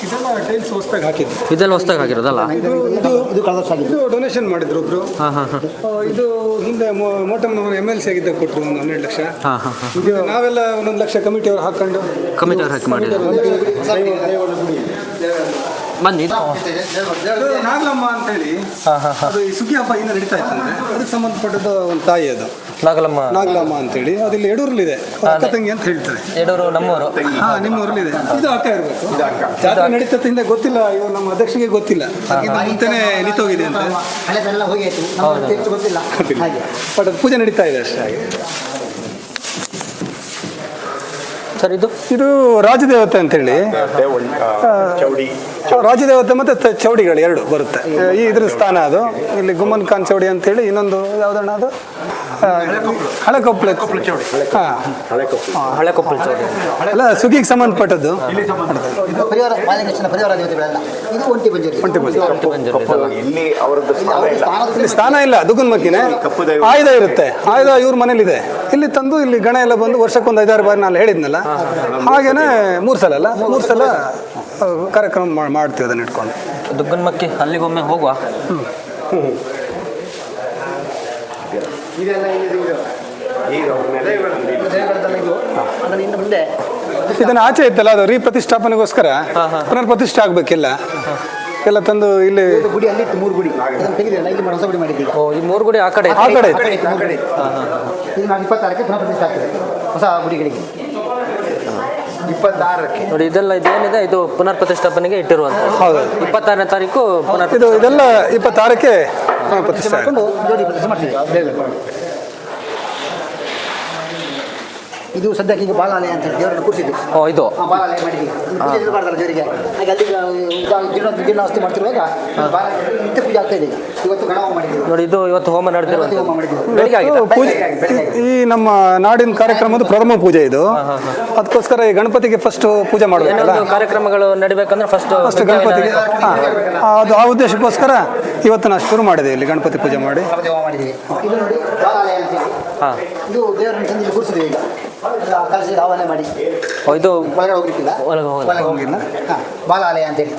ಇದೆಲ್ಲ ಟೈಲ್ಸ್ ಹೊಸದಾಗಿ ಹಾಕಿದ್ದು. ಇದೆಲ್ಲ ಹೊಸದಾಗಿ ಹಾಕಿರೋದಲ್ಲ? ಇದು ಕಲಶ ಆಗಿದ್ದು. ಇದು ಡೊನೇಷನ್ ಮಾಡಿದ್ರು ಒಬ್ರು. ಇದು ಹಿಂದೆ ಮೋಟಮ್ನವರು MLC ಆಗಿದ್ದಾಗ ಕೊಟ್ಟರು ಒಂದು 12 ಲಕ್ಷ. ಇದು ನಾವೆಲ್ಲ 1 ಲಕ್ಷ ಕಮಿಟಿಯವರು ಹಾಕೊಂಡು ಕಮಿಟಿಯವ್ರು ಹಾಕಿ ಮಾಡಿದ್ರು. ಬನ್ನಿ. ನಾಗಲಮ್ಮ ಅಂತ ಹೇಳಿ ಅದು ಈ ಸುಗ್ಗಿ ಹಬ್ಬ ಇನ್ನು ನಡೀತಾ ಇತ್ತಂದ್ರೆ ಅದಕ್ಕೆ ಸಂಬಂಧಪಟ್ಟದ್ದು ಒಂದು ತಾಯಿ ಅದು ನಾಗಲಮ್ಮ ಅಂತೇಳಿ ಅದು ಇಲ್ಲಿ ಎಡೂರಲ್ಲಿದೆ. ಅಕ್ಕ ತಂಗಿ ಅಂತ ಹೇಳ್ತಾರೆ. ಎಡೂರು ನಮ್ಮೂರು. ನಿಮ್ಮೂರಲ್ಲಿದೆ. ಇದು ಅಕ್ಕ ಇರಬೇಕು. ಜಾತ್ರೆ ನಡೀತದ ಹಿಂದೆ ಗೊತ್ತಿಲ್ಲ, ಇವಾಗ ನಮ್ಮ ಅಧ್ಯಕ್ಷರಿಗೆ ಗೊತ್ತಿಲ್ಲ, ಮುಂಚೆನೆ ನಿಂತೋಗಿದೆ ಅಂತ. ಹಳೆದೆಲ್ಲ ಹೋಗಿ ಆಯ್ತು, ಗೊತ್ತಿಲ್ಲ. ಹಾಗೆ ಬಟ್ ಅದು ಪೂಜೆ ನಡೀತಾ ಇದೆ ಅಷ್ಟೇ. ಹಾಗೆ ಸರ್ ಇದು ರಾಜದೇವತೆ ಅಂತೇಳಿ, ರಾಜದೇವತೆ ಮತ್ತು ಚೌಡಿಗಳು ಎರಡು ಬರುತ್ತೆ. ಈ ಇದ್ರ ಸ್ಥಾನ ಅದು. ಇಲ್ಲಿ ಗುಮ್ಮನ್ ಖಾನ್ ಚೌಡಿ ಅಂತೇಳಿ ಇನ್ನೊಂದು ಯಾವುದಣ್ಣ ಅದು ಹಳೆಕೊಪ್ಪಳ ಚೌಡಿ. ಹಳೆಕೊಪ್ಪಳ ಚೌಡಿ ಅಲ್ಲ, ಸುಗ್ಗಿಗೆ ಸಂಬಂಧಪಟ್ಟದ್ದು. ಪರಿವಾರ ಮಾಲಿಂಗೇಶ್ವರ ಪರಿವಾರ ದೇವತೆಗಳೆಲ್ಲ. ಇದು ಒಂಟಿ ಬಂಜೂರಿ. ಇಲ್ಲಿ ಸ್ಥಾನ ಇಲ್ಲ, ದುಗುನ್ಮಕ್ಕಿನೇ ಆಯುಧ ಇರುತ್ತೆ. ಆಯುಧ ಇವ್ರ ಮನೇಲಿದೆ. ಇಲ್ಲಿ ತಂದು ಇಲ್ಲಿ ಗಣ ಎಲ್ಲ ಬಂದು ವರ್ಷಕ್ಕೊಂದು 5-6 ಬಾರಿ ನಾನು ಹೇಳಿದ್ನಲ್ಲ, ಹಾಗೇನೆ 3 ಸಲ ಕಾರ್ಯಕ್ರಮ ಮಾಡ್ತೀವಿ ಅದನ್ನ ಇಟ್ಕೊಂಡು. ದುಗ್ಗನ್ಮಕ್ಕಿ ಅಲ್ಲಿಗೊಮ್ಮೆ ಹೋಗುವ. ಇದನ್ನ ಆಚೆ ಇತ್ತಲ್ಲ, ಅದು ರೀಪ್ರತಿಷ್ಠಾಪನೆಗೋಸ್ಕರ ಪುನರ್ ಪ್ರತಿಷ್ಠೆ ಆಗ್ಬೇಕಿಲ್ಲ ಎಲ್ಲ ತಂದು ಇಲ್ಲಿ ಗುಡಿ ಅಲ್ಲಿ 3 ಗುಡಿ ಇಲ್ಲಿ ಹೊಸ ಗುಡಿ ಮಾಡಿದ್ದೀವಿ. ಈ 3 ಗುಡಿ ಆ ಕಡೆ ಇದು ನಾವು 26ಕ್ಕೆ ಪುನಃ ಪ್ರತಿಷ್ಠೆ ಆಗ್ತದೆ ಹೊಸ ಗುಡಿಗಳಿಗೆ. 26ಕ್ಕೆ ನೋಡಿ. ಇದೇನಿದೆ ಇದು ಪುನರ್ ಪ್ರತಿಷ್ಠಾಪನೆಗೆ ಇಟ್ಟಿರುವಂತ. ಹೌದು, 26ನೇ ತಾರೀಕು ಇದೆಲ್ಲ 26ಕ್ಕೆ ಪ್ರತಿಷ್ಠೆ ಮಾಡ್ಕೊಂಡು ಜೋಡಿ ಪ್ರತಿಷ್ಠೆ ಮಾಡ್ತೀವಿ. ಇದು ಸದ್ಯಕ್ಕೆ ಈಗ ಬಾಲಾಲಯ ಅಂತ ದೇವರನ್ನು ಕೂರಿಸಿದ್ದು. ಇದು ಬಾಲಾಲಯ ಮಾಡಿದ್ವಿ. ಪೂಜೆ ಮಾಡಲ್ಲ ದೇವರಿಗೆ. ಹಾಗೆ ಅಲ್ಲಿ ಜೀರ್ಣಾವಸ್ಥೆ ಮಾಡ್ತಿರುವಾಗ ನಿತ್ಯ ಪೂಜೆ ಆಗ್ತಾ ಇದೆ. ಇವತ್ತು ಗಣಹೋಮ ಮಾಡಿದ್ದೀವಿ. ನೋಡಿ, ಇದು ಇವತ್ತು ಹೋಮ ನಡೆದಿರುವಂಥದ್ದು. ಪೂಜೆ ಈ ನಮ್ಮ ನಾಡಿನ ಕಾರ್ಯಕ್ರಮದ ಪ್ರಥಮ ಪೂಜೆ ಇದು. ಅದಕ್ಕೋಸ್ಕರ ಈ ಗಣಪತಿಗೆ ಫಸ್ಟ್ ಪೂಜೆ ಮಾಡಬೇಕಲ್ಲ. ಕಾರ್ಯಕ್ರಮಗಳು ನಡಿಬೇಕಂದ್ರೆ ಫಸ್ಟ್ ಗಣಪತಿಗೆ ಅದು ಆ ಉದ್ದೇಶಕ್ಕೋಸ್ಕರ ಇವತ್ತು ನಾವು ಶುರು ಮಾಡಿದೆ ಇಲ್ಲಿ ಗಣಪತಿ ಪೂಜೆ ಮಾಡಿ. ಮಾಡಿದ್ದೀವಿ. ಇದು ನೋಡಿ ಬಾಲಾಲಯ ಅಂತೇಳಿ. ಇದು ದೇವರನ್ನು ತಂದು ಕೂರಿಸಿದ್ದೀವಿ. ಈಗ ಕಲಸಿಗೆ ಆಹ್ವಾನ ಮಾಡಿ ಇದು ಒಳಗಡೆ ಹೋಗ್ಲಿಕ್ಕಿಲ್ಲ, ಒಳಗೆ ಹೋಗಿಲ್ಲ. ಬಾಲಾಲಯ ಅಂತೇಳಿ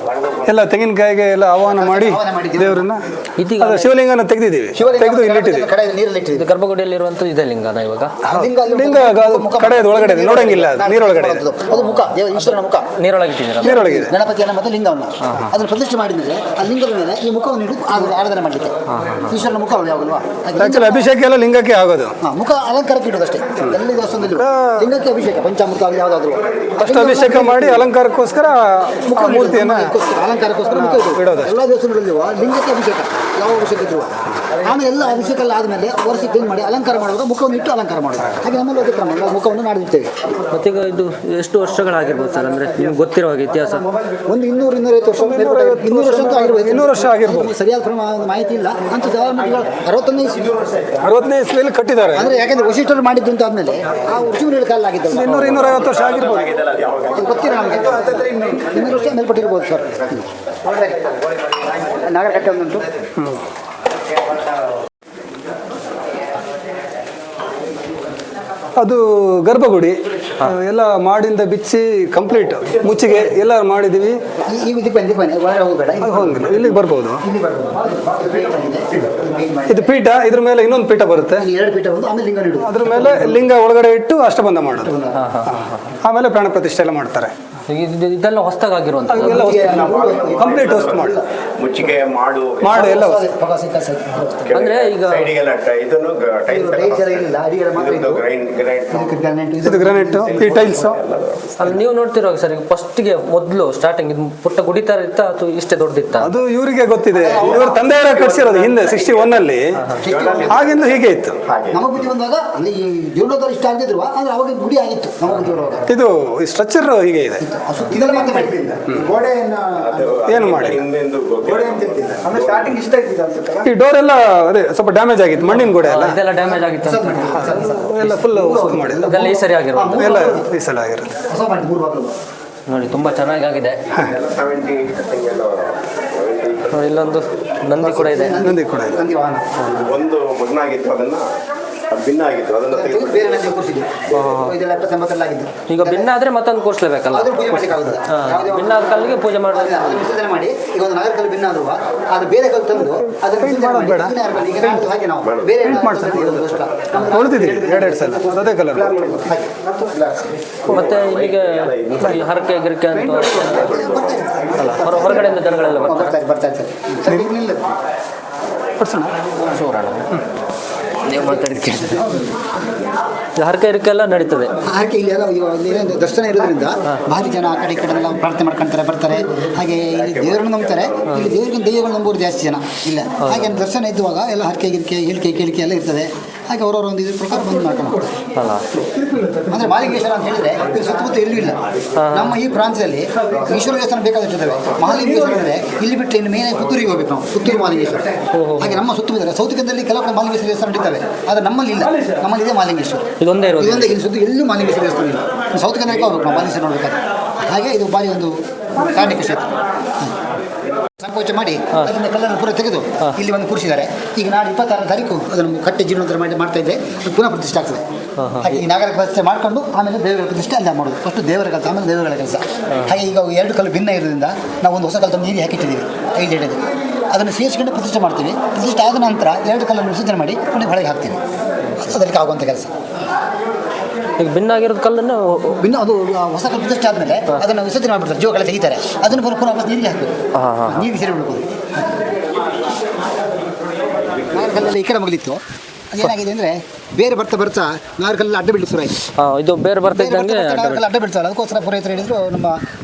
ಎಲ್ಲ ತೆಂಗಿನಕಾಯಿಗೆ ಎಲ್ಲ ಆಹ್ವಾನ ಮಾಡಿ ದೇವರನ್ನ ಶಿವಲಿಂಗನ ತೆಗೆದಿದ್ದೀವಿ. ತೆಗೆದು ಇಲ್ಲಿಟ್ಟಿದ್ದೀವಿ. ನೀರಲ್ಲಿ ಇಟ್ಟಿದ್ದೀವಿ. ಗರ್ಭಗುಡಿಯಲ್ಲಿರುವಂಥ ಇದೆ ಲಿಂಗನ. ಇವಾಗ ಲಿಂಗ ಕಡೆಯದು ಒಳಗಡೆ ನೋಡಂಗಿಲ್ಲ, ನೀರೊಳಗಡೆ. ಅದು ಮುಖ, ಈಶ್ವರನ ಮುಖ ನೀರೊಳಗೆ ಇಟ್ಟಿದ್ದೀರಾ? ನೀರೊಳಗಿದೆ. ಗಣಪತಿಯನ್ನು ಮತ್ತು ಲಿಂಗವನ್ನು ಅದನ್ನು ಪ್ರತಿಷ್ಠೆ ಮಾಡಿದ್ರೆ ಆ ಲಿಂಗದ ಮೇಲೆ ಈ ಮುಖವನ್ನು ಇಟ್ಟು ಆರಾಧನೆ ಮಾಡಲಿಕ್ಕೆ. ಈಶ್ವರನ ಮುಖ ಯಾವಾಗಲ್ವಾ ಆಕ್ಚುಲಿ ಅಭಿಷೇಕ ಎಲ್ಲ ಲಿಂಗಕ್ಕೆ ಆಗೋದು. ಮುಖ ಅಲಂಕಾರಕ್ಕೆ ಇಡೋದಷ್ಟೇ. ಎಲ್ಲ ದೇವಸ್ಥಾನದಲ್ಲಿ ಲಿಂಗಕ್ಕೆ ಅಭಿಷೇಕ ಪಂಚಾಮೃತ ಆಗಲಿ ಯಾವುದಾದ್ರು ಅಷ್ಟಾಭಿಷೇಕ ಮಾಡಿ ಅಲಂಕಾರಕ್ಕೋಸ್ಕರ ಮೂರ್ತಿಯನ್ನು ಅಲಂಕಾರಕ್ಕೋಸ್ಕರ ಇಡೋದು. ಎಲ್ಲ ದೇವಸ್ಥಾನಗಳಲ್ಲಿ ಲಿಂಗಕ್ಕೆ ಅಭಿಷೇಕ ಯಾವ ಅಭಿಷೇಕ ಇದ್ರು ಆಮೇಲೆ ಎಲ್ಲ ಅಭಿಷೇಕ ಎಲ್ಲ ಆದಮೇಲೆ ವರ್ಷ ಕ್ಲೀನ್ ಮಾಡಿ ಅಲಂಕಾರ ಮಾಡುವಾಗ ಮುಖವನ್ನು ಇಟ್ಟು ಅಲಂಕಾರ ಮಾಡೋದು. ಹಾಗೆ ನಮ್ಮಲ್ಲಿ ಅದೇ ಕ್ರಮ ನಾವು ಮುಖವನ್ನು ನಾಡಿರ್ತೇವೆ. ಮತ್ತೀಗ ಇದು ಎಷ್ಟು ವರ್ಷಗಳಾಗಿರ್ಬೋದು ಸರ್, ಅಂದರೆ ನಿಮ್ಗೆ ಗೊತ್ತಿರೋ ಹಾಗೆ ಇತಿಹಾಸ? ಒಂದು 200-250 ವರ್ಷ 200 ವರ್ಷ ಅಂತೂ ಆಗಿರ್ಬೋದು. 200 ವರ್ಷ ಆಗಿರ್ಬೋದು. ಸರಿಯಾದ ಮಾಹಿತಿ ಇಲ್ಲ ಅಂತ 61ನೇ ಇಸ್ವಿಯಲ್ಲಿ ಕಟ್ಟಿದ್ದಾರೆ. ಅಂದರೆ ಯಾಕೆಂದ್ರೆ ವಶಿಷ್ಠರು ಮಾಡಿದ್ದು ಅಂತ ಆದಮೇಲೆ ಆ ಋಷಿಮುನಿಗಳ ಕಾಲ ಆಗಿದ್ದು 200-250 ವರ್ಷ ಆಗಿರ್ಬೋದು. ಗೊತ್ತಿಲ್ಲ ನಮಗೆ. 200 ವರ್ಷ ಮೇಲ್ಪಟ್ಟಿರ್ಬೋದು ಸರ್. ನಾಗರಕಟ್ಟೆ ಒಂದುಂಟು. ಅದು ಗರ್ಭಗುಡಿ ಎಲ್ಲ ಮಾಡಿಂದ ಬಿಚ್ಚಿ ಕಂಪ್ಲೀಟ್ ಮುಚ್ಚಿಗೆ ಎಲ್ಲ ಮಾಡಿದ್ದೀವಿ. ಈಗ ಇದಕ್ಕೆ ಬನ್ನಿ ಒಳಗೆ ಹೋಗಬೇಡ. ಹೋಗಿಲ್ಲ, ಇಲ್ಲಿಗೆ ಬರ್ಬೋದು. ಇಲ್ಲಿ ಬರ್ಬೋದು. ಇದು ಪೀಠ, ಇದ್ರ ಮೇಲೆ ಇನ್ನೊಂದು ಪೀಠ ಬರುತ್ತೆ. 2 ಪೀಠ ಒಂದು, ಆಮೇಲೆ ಲಿಂಗ ನೀಡುದು. ಅದ್ರ ಮೇಲೆ ಲಿಂಗ ಒಳಗಡೆ ಇಟ್ಟು ಅಷ್ಟಬಂಧ ಮಾಡೋದು. ಆಮೇಲೆ ಪ್ರಾಣ ಪ್ರತಿಷ್ಠೆ ಎಲ್ಲ ಮಾಡ್ತಾರೆ. ಇದೆಲ್ಲ ಹೊಸದಾಗಿರುವಂಥದ್ದು, ಕಂಪ್ಲೀಟ್ ಹೊಸ್ತು ಮಾಡಿ ಮುಚ್ಚಿಗೆ ಮಾಡು ಎಲ್ಲ ಅಂದರೆ ಈಗ ಇದು ಗ್ರಾನೈಟ್, ಈ ಟೈಲ್ಸ್. ಅಲ್ಲಿ ನೀವು ನೋಡ್ತಿರುವಾಗ ಸರ್, ಈಗ ಫಸ್ಟ್ಗೆ ಮೊದಲು ಸ್ಟಾರ್ಟಿಂಗ್ ಇದು ಪುಟ್ಟ ಗುಡಿ ಥರ ಇತ್ತ ಅಥವಾ ಇಷ್ಟೇ ದೊಡ್ಡದಿತ್ತ? ಅದು ಇವರಿಗೆ ಗೊತ್ತಿದೆ. ಇವರು ತಂದೆಯರ ಕಟ್ಸಿರೋದು ಹಿಂದೆ 61ನಲ್ಲಿ. ಆಗಿಂದ ಹೀಗೆ ಇತ್ತು. ನಮ್ಮ ಬುದ್ಧಿ ಬಂದಾಗ ಅಲ್ಲಿ ಜೀರ್ಣೋದ್ಧಾರ ಇಷ್ಟ ಆಗಿದ್ರು ಅಂದ್ರೆ ಅವಾಗ ಗುಡಿ ಆಗಿತ್ತು ನಮ್ಮ ಬುದ್ಧಿ ಬರುವಾಗ. ಇದು ಸ್ಟ್ರಕ್ಚರ್ ಹೀಗೆ ಇದೆ. ಇದೆಲ್ಲ ಮತ್ತೆ ಮಾಡಿದ್ದಿಲ್ಲ. ಏನು ಮಾಡಿ ಸ್ಟಾರ್ಟಿಂಗ್ ಇಷ್ಟ ಇದ್ದಿದ್ದು ಅನ್ಸುತ್ತೆ. ಈ ಡೋರ್ ಎಲ್ಲ ಅದೇ ಸ್ವಲ್ಪ ಡ್ಯಾಮೇಜ್ ಆಗಿತ್ತು, ಮಣ್ಣಿನ ಗೋಡೆ ಎಲ್ಲ ಇದೆಲ್ಲ ಡ್ಯಾಮೇಜ್ ಆಗಿತ್ತು ಎಲ್ಲ ಫುಲ್ ವಸ್ತು ಮಾಡಿಲ್ಲ. ಇದೆಲ್ಲ ಈ ಸರಿ ಆಗಿರೋದು ಎಲ್ಲ ಈ ಸಲ ಆಗಿರುತ್ತೆ. ಹೊಸ ಮಾಡಿ 3 ಬಾಗಿಲು ನೋಡಿ, ತುಂಬ ಚೆನ್ನಾಗಿದೆ. ನೋಡಿ, ಇಲ್ಲೊಂದು ನಂದಿ ಕೂಡ ಇದೆ. ನಂದಿ ಕೂಡ ಇದೆ. ನಂದಿ ವಾಹನ ಒಂದು ಮಗನಾಗಿತ್ತು, ಅದನ್ನ ಭಿನ್ನ ಆಗಿತ್ತು, ಅದನ್ನ ಇದು ಬೇರೆ ನಂದಿ ಕೂರಿಸಿದ್ವಿ. ಇದೆಲ್ಲ 79 ಆಗಿದ್ದು. ಈಗ ಭಿನ್ನ ಆದರೆ ಮತ್ತೊಂದು ಕೂರಿಸ್ಲೇಬೇಕಲ್ಲ? ಅದ್ರ ಪೂಜೆ ಮಾಡಲಿಕ್ಕಾಗುದಿಲ್ಲ. ಭಿನ್ನ ಆದ ಕಲ್ಲಿಗೆ ಪೂಜೆ ಮಾಡೋದು. ಅದನ್ನ ವಿಸರ್ಜನೆ ಮಾಡಿ ಈಗ ಒಂದು ನಾಗರ ಕಲ್ಲು ಭಿನ್ನ ಆದ್ರೂ ಅದು ಬೇರೆ ಕಲ್ಲು ತಂದು ಅದನ್ನು ಮಾಡೋದು ಬೇಡ. ಈಗ ನಾವು ಹಾಗೆ ನಾವು ಬೇರೆ ಉಳಿದಿದ್ದೀವಿ 2 ಸಲ ಅದೇ ಕಲರ್. ಮತ್ತೆ ಇಲ್ಲಿಗೆ ಈ ಹರಕೆ ಗಿರಕೆ ಅಂತ ಅಲ್ಲ, ಹೊರಗಡೆಯಿಂದ ಜನಗಳೆಲ್ಲ ಬರ್ತಾರೆ. ಬರ್ತಾ ಇರ್ತಾರೆ. ಸರಿ ನಿಲ್ಲ ನೀವು ಮಾತಾಡಿದ ಹರಕೆ ಗಿರಕೆ ಎಲ್ಲ ನಡೀತದೆ. ಹಾಗೆ ಇಲ್ಲಿ ಎಲ್ಲ ಇಲ್ಲೇನು ದರ್ಶನ ಇರೋದ್ರಿಂದ ಭಾರಿ ಜನ ಆ ಕಡೆ ಈ ಕಡೆ ಎಲ್ಲ ಪ್ರಾರ್ಥನೆ ಮಾಡ್ಕೊಂತಾರೆ, ಬರ್ತಾರೆ. ಹಾಗೆ ಇಲ್ಲಿ ದೇವರನ್ನು ನಂಬ್ತಾರೆ. ಇಲ್ಲಿ ದೇವರಿಗೆ ದೈವಗಳು ನಂಬೋರು ಜಾಸ್ತಿ ಜನ ಇಲ್ಲ. ಹಾಗೆ ದರ್ಶನ ಇದ್ದುವಾಗ ಎಲ್ಲ ಹರಕೆ ಗಿರಿಕೆ ಹೇಳಿಕೆ ಕೇಳಿಕೆ ಎಲ್ಲ ಇರ್ತದೆ. ಹಾಗೆ ಅವರವರ ಒಂದು ಇದ್ರ ಪ್ರಕಾರ ಬಂದು ಮಾಡ್ಕೊಂಡು ಅಲ್ಲ, ಅಂದರೆ ಮಾಲಿಂಗೇಶ್ವರ ಅಂತ ಹೇಳಿದ್ರೆ ಇಲ್ಲಿ ಸುತ್ತಮುತ್ತ ಎಲ್ಲೂ ಇಲ್ಲ. ನಮ್ಮ ಈ ಪ್ರಾಂತ್ಯದಲ್ಲಿ ಈಶ್ವರ ದೇವಸ್ಥಾನ ಬೇಕಾದಷ್ಟಿದ್ದಾವೆ. ಮಹಾಲಿಂಗೇಶ್ವರ ಅಂದರೆ ಇಲ್ಲಿ ಬಿಟ್ಟರೆ ಇನ್ನು ಮೇನೆ ಪುತ್ತೂರಿಗೆ ಹೋಗ್ಬೇಕು ನಾವು, ಪುತ್ತೂರು ಮಾಲಿಂಗೇಶ್ವರ. ಹಾಗೆ ನಮ್ಮ ಸುತ್ತಮುತ್ತ ಸೌತಿಕದಲ್ಲಿ ಕೆಲವು ಕಡೆ ಮಾಲಿಂಗೇಶ್ವರ ದೇವಸ್ಥಾನ ನಡೀತವೆ, ಆದರೆ ನಮ್ಮಲ್ಲಿ ಇಲ್ಲ. ನಮ್ಮಲ್ಲಿ ಇದೆ ಮಾಲಿಂಗೇಶ್ವರ, ಇದೊಂದೇ ಇರೋದು. ಇದೊಂದೇ. ಇಲ್ಲಿ ಸುತ್ತ ಎಲ್ಲೂ ಮಾಲಿಂಗೇಶ್ವರ ದೇವಸ್ಥಾನ ಇಲ್ಲ. ಸೌತಿಕಂದಕ್ಕೆ ಹೋಗ್ಬೇಕು ನಾವು ಮಾಲಿಂಗೇಶ್ವರ ನೋಡ್ಬೇಕಾದ್ರೆ. ಹಾಗೆ ಇದು ಭಾರಿ ಒಂದು ಕಾರ್ಣಿಕ ಕ್ಷೇತ್ರ. ಸಂಕೋಚ ಮಾಡಿ ಅದನ್ನ ಕಲ್ಲನ್ನು ಪೂರ ತೆಗೆದು ಇಲ್ಲಿ ಒಂದು ಕೂರಿಸಿದ್ದಾರೆ. ಈಗ ನಾಳೆ 26ನೇ ತಾರೀಕು ಅದನ್ನು ಕಟ್ಟೆ ಜೀರ್ಣೋದ್ಧಾರ ಮಾಡಿ ಮಾಡ್ತಾ ಇದ್ದೆ. ಅದು ಪುನಃ ಪ್ರತಿಷ್ಠೆ ಆಗ್ತದೆ. ಹಾಗೆ ಈ ನಾಗರ ಪ್ರತಿಷ್ಠೆ ಮಾಡಿಕೊಂಡು ಆಮೇಲೆ ದೇವರ ಪ್ರತಿಷ್ಠೆ ಅಲ್ಲ ಮಾಡೋದು. ಫಸ್ಟ್ ದೇವರ ಕೆಲಸ, ಆಮೇಲೆ ದೇವಗಳ ಕೆಲಸ. ಹಾಗೆ ಈಗ 2 ಕಲ್ಲು ಭಿನ್ನ ಇರೋದ್ರಿಂದ ನಾವು ಒಂದು ಹೊಸ ಕಲ್ಲು ತಂದು ನೀರಿಗೆ ಹಾಕಿಟ್ಟಿದ್ದೀವಿ 5 ಎಡೆದು. ಅದನ್ನು ಸೇರಿಸ್ಕೊಂಡು ಪ್ರತಿಷ್ಠೆ ಮಾಡ್ತೀವಿ. ಪ್ರತಿಷ್ಠೆ ಆದ ನಂತರ 2 ಕಲ್ಲನ್ನು ವಿಸರ್ಜನೆ ಮಾಡಿ ಪುನಃ ಹೊಳೆಗೆ ಹಾಕ್ತೀವಿ. ಅದಕ್ಕೆ ಆಗುವಂಥ ಕೆಲಸ. ಈಗ ಭಿನ್ನ ಆಗಿರೋದು ಕಲ್ಲನ್ನು ಭಿನ್ನ ಅದು ಹೊಸ ಕಲ್ಲು ಪ್ರತಿಷ್ಠೆ ಆದಮೇಲೆ ಅದನ್ನು ವಿಸರ್ಜನೆ ಮಾಡಿಬಿಡ್ತಾರೆ, ಜೀವಗಳ ತೆಗಿತಾರೆ. ಅದನ್ನು ಪುನಃ ವಾಪಸ್ ನೀರಿಗೆ ಹಾಕಬೇಕು. ನೀರಿಗೆ ಸೇರಿ ಬಿಡ್ಬೋದು. ನಾಗರಕಲ್ಲಲ್ಲಿ ಈ ಕಡೆ ಮಗಲಿತ್ತು. ಅದೇನಾಗಿದೆ ಅಂದರೆ ಬೇರೆ ಬರ್ತಾ ನಾಗರಕಲ್ಲಲ್ಲಿ ಅಡ್ಡ ಬೀಳಲಿಕ್ಕೆ ಶುರು ಆಯಿತು. ಇದು ಬೇರೆ ಬರ್ತಾ ಇದ್ದಂಗೆ ನಾಗರಕಲ್ಲು ಅಡ್ಡ ಬೀಳ್ತಾರೆ. ಅದಕ್ಕೋಸ್ಕರ ಪುರೋಹಿತರು ಹೇಳಿದ್ರು,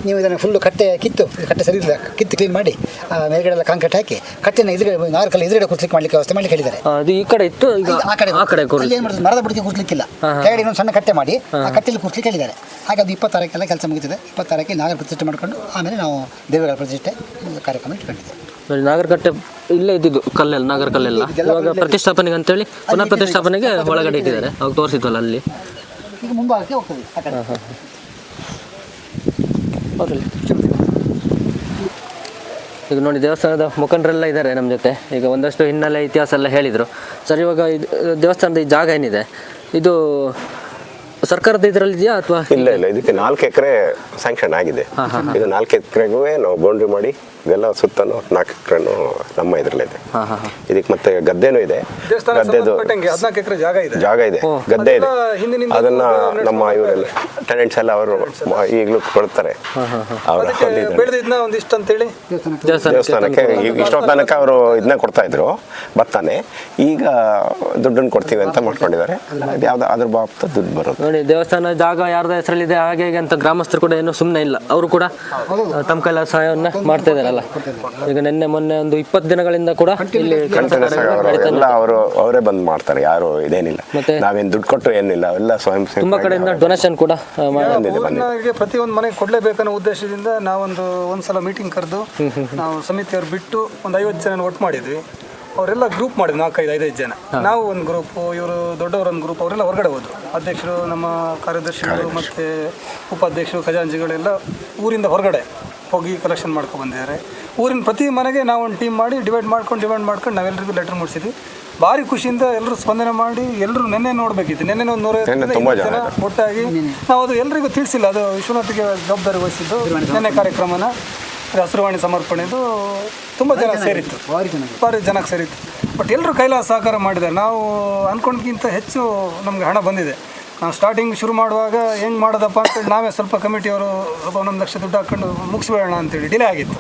ನೀವು ಇದನ್ನು ಫುಲ್ಲು ಕಟ್ಟೆ ಸರಿ ಇಲ್ಲ, ಕಿತ್ತು ಕ್ಲೀನ್ ಮಾಡಿ ಮೇಲ್ಗಡೆ ಎಲ್ಲ ಕಾಂಕ್ರೀಟ್ ಹಾಕಿ ಕಟ್ಟೆನ ಎದುರುಗಡೆ ನಾಗರಕಲ್ಲು ಎದುರುಗಡೆ ಕೂರ್ಸ್ಲಿಕ್ಕೆ ಮಾಡಲಿಕ್ಕೆ ವ್ಯವಸ್ಥೆ ಮಾಡಲಿಕ್ಕೆ ಹೇಳಿದ್ದಾರೆ. ಅದು ಈ ಕಡೆ ಇತ್ತು, ಈಗ ಆ ಕಡೆ ಕೂರಿಸಿ ಏನು ಮಾಡ್ತಾರೆ, ಮರದ ಬುಡಕ್ಕೆ ಕೂರ್ಸ್ಲಿಕ್ಕಿಲ್ಲ. ಕೆಳಗಡೆ ಇನ್ನೊಂದು ಸಣ್ಣ ಕಟ್ಟೆ ಮಾಡಿ ಆ ಕಟ್ಟೆಯಲ್ಲಿ ಕೂರ್ಸ್ಲಿಕ್ಕೆ ಹೇಳಿದ್ದಾರೆ. ಹಾಗೆ ಅದು 26 ಕೆಲಸ ಮುಗಿತಿದೆ. 26 ನಾಗರ ಪ್ರತಿಷ್ಠೆ ಮಾಡಿಕೊಂಡು ಆಮೇಲೆ ನಾವು ದೇವಗಳ ಪ್ರತಿಷ್ಠೆ ಕಾರ್ಯಕ್ರಮ ಇಟ್ಕೊಂಡಿದ್ದೇವೆ. ನಾಗರಕಟ್ಟೆ ಇಲ್ಲೇ ಇದ್ದಿದ್ದು ಕಲ್ಲೆಲ್ಲ, ನಾಗರ ಕಲ್ಲೆಲ್ಲ ಇವಾಗ ಪ್ರತಿಷ್ಠಾಪನೆಗೆ ಅಂತೇಳಿ ಪುನಃ ಪ್ರತಿಷ್ಠಾಪನೆಗೆ ಒಳಗಡೆ ಇಟ್ಟಿದ್ದಾರೆ. ಅವಾಗ ತೋರಿಸಿದ್ವಲ್ಲ ಅಲ್ಲಿ. ಈಗ ಮುಂಭಾಗಕ್ಕೆ ಹೋಗ್ತದೆ ಆ ಕಡೆ. ಈಗ ನೋಡಿ, ದೇವಸ್ಥಾನದ ಮುಖಂಡರೆಲ್ಲ ಇದ್ದಾರೆ ನಮ್ಮ ಜೊತೆ. ಈಗ ಒಂದಷ್ಟು ಹಿನ್ನೆಲೆ ಇತಿಹಾಸ ಎಲ್ಲ ಹೇಳಿದರು ಸರ್. ಇವಾಗ ದೇವಸ್ಥಾನದ ಈ ಜಾಗ ಏನಿದೆ, ಇದು ಸರ್ಕಾರದ ಇದರಲ್ಲಿ ಇದೆಯಾ ಅಥವಾ ಇಲ್ಲ, ಇದಕ್ಕೆ 4 ಎಕರೆ ಸ್ಯಾಂಕ್ಷನ್ ಆಗಿದೆ. ಇದು 4 ಎಕರೆಗೂ ನಾವು ಬೌಂಡ್ರಿ ಮಾಡಿ ಇದೆಲ್ಲ ಸುತ್ತಲೂ 4 ಎಕರೆನೂ ನಮ್ಮ ಇದರಲ್ಲಿದೆ. ಇದಕ್ಕೆ ಮತ್ತೆ ಗದ್ದೆನೂ ಇದೆ. ಗದ್ದೆದು 14 ಎಕರೆ ಜಾಗ ಇದೆ. ಗದ್ದೆ ಇದೆ. ಅದನ್ನ ನಮ್ಮ ಇವರೆಲ್ಲ ಟೆನೆಂಟ್ಸ್ ಎಲ್ಲ ಅವರು ಈಗಲೂ ಕೊಡ್ತಾರೆ. ಬೆಳೆದಿದ್ನ ಒಂದಿಷ್ಟು ಅಂತೇಳಿ ದೇವಸ್ಥಾನಕ್ಕೆ ಇಷ್ಟೋ ತನಕ ಅವರು ಇದನ್ನ ಕೊಡ್ತಾ ಇದ್ರು, ಭತ್ತನೇ. ಈಗ ದುಡ್ಡನ್ನು ಕೊಡ್ತೀವಿ ಅಂತ ಮಾಡ್ಕೊಂಡಿದ್ದಾರೆ. ಅದು ಯಾವ್ದು ಅದ್ರ ಬಾಬ್ತ ದುಡ್ಡು ಬರೋದು. ನೋಡಿ, ದೇವಸ್ಥಾನ ಜಾಗ ಯಾರ್ದ ಹೆಸರಲ್ಲಿದೆ ಹಾಗೆ ಹೀಗೆ ಅಂತ ಗ್ರಾಮಸ್ಥರು ಕೂಡ ಏನು ಸುಮ್ಮನೆ ಇಲ್ಲ. ಅವರು ಕೂಡ ತಮ್ಮ ಕೈಲ ಸಹಾಯವನ್ನ ಮಾಡ್ತಾ ಇದಾರಲ್ಲ. ಈಗ ಮೊನ್ನೆ ಒಂದು 20 ದಿನಗಳಿಂದ ಕೂಡ ಇಲ್ಲಿ ಎಲ್ಲ ಅವರೇ ಬಂದ್ ಮಾಡ್ತಾರೆ. ಯಾರು ಇದೇನಿಲ್ಲ, ನಾವೇನ್ ದುಡ್ಡು ಕೊಟ್ಟು ಏನಿಲ್ಲ, ಎಲ್ಲ ಸ್ವಯಂ ಸೇವಕ. ತುಂಬಾ ಕಡೆಯಿಂದ ಡೊನೇಷನ್ ಕೂಡ ಪ್ರತಿಯೊಂದು ಮನೆಗೆ ಕೊಡ್ಲೇಬೇಕನ್ನೋ ಉದ್ದೇಶದಿಂದ ಒಂದ್ಸಲ ಮೀಟಿಂಗ್ ಕರೆದು ನಾವು ಸಮಿತಿಯವ್ರು ಬಿಟ್ಟು ಒಂದು 50 ಜನ ಒಟ್ಟು ಮಾಡಿದ್ವಿ. ಅವರೆಲ್ಲ ಗ್ರೂಪ್ ಮಾಡಿದ್ವಿ, 4-5 ಜನ. ನಾವು ಒಂದು ಗ್ರೂಪ್, ಇವರು ದೊಡ್ಡವರು ಒಂದು ಗ್ರೂಪ್. ಅವರೆಲ್ಲ ಹೊರಗಡೆ ಹೋದ್ರು. ಅಧ್ಯಕ್ಷರು, ನಮ್ಮ ಕಾರ್ಯದರ್ಶಿಗಳು ಮತ್ತು ಉಪಾಧ್ಯಕ್ಷರು, ಖಜಾಂಚಿಗಳೆಲ್ಲ ಊರಿಂದ ಹೊರಗಡೆ ಹೋಗಿ ಕಲೆಕ್ಷನ್ ಮಾಡ್ಕೊಂಡು ಬಂದಿದ್ದಾರೆ. ಊರಿನ ಪ್ರತಿ ಮನೆಗೆ ನಾವು ಒಂದು ಟೀಮ್ ಮಾಡಿ ಡಿವೈಡ್ ಮಾಡ್ಕೊಂಡು ನಾವೆಲ್ಲರಿಗೂ ಲೆಟರ್ ಮುಡಿಸಿದ್ವಿ. ಭಾರಿ ಖುಷಿಯಿಂದ ಎಲ್ಲರೂ ಸ್ಪಂದನೆ ಮಾಡಿ ಎಲ್ಲರೂ ನೆನ್ನೆ ನೋಡಬೇಕಿತ್ತು. ನೆನ್ನೆ ಒಂದು 150 ಜನ ಒಟ್ಟಾಗಿ ನಾವು ಅದು ಎಲ್ಲರಿಗೂ ತಿಳಿಸಿಲ್ಲ. ಅದು ವಿಶ್ವನಾಥ್ಗೆ ಜವಾಬ್ದಾರಿ ವಹಿಸಿದ್ದು ನೆನ್ನೆ ಕಾರ್ಯಕ್ರಮನ. ಹಸಿರುವಾಣಿ ಸಮರ್ಪಣೆದು ತುಂಬ ಜನ ಸೇರಿತ್ತು, ಭಾರಿ ಜನಕ್ಕೆ ಸೇರಿತ್ತು. ಬಟ್ ಎಲ್ಲರೂ ಕೈಲಾಸ ಸಹಕಾರ ಮಾಡಿದ್ದಾರೆ. ನಾವು ಅಂದ್ಕೊಂಡ್ಕಿಂತ ಹೆಚ್ಚು ನಮಗೆ ಹಣ ಬಂದಿದೆ. ನಾವು ಸ್ಟಾರ್ಟಿಂಗ್ ಶುರು ಮಾಡುವಾಗ ಹೆಂಗೆ ಮಾಡೋದಪ್ಪ ಅಂತೇಳಿ ನಾವೇ ಸ್ವಲ್ಪ ಕಮಿಟಿಯವರು ಸ್ವಲ್ಪ 1 ಲಕ್ಷ ದುಡ್ಡು ಹಾಕ್ಕೊಂಡು ಮುಗಿಸ್ಬೇಡ ಅಂತೇಳಿ ಡಿಲೇ ಆಗಿತ್ತು.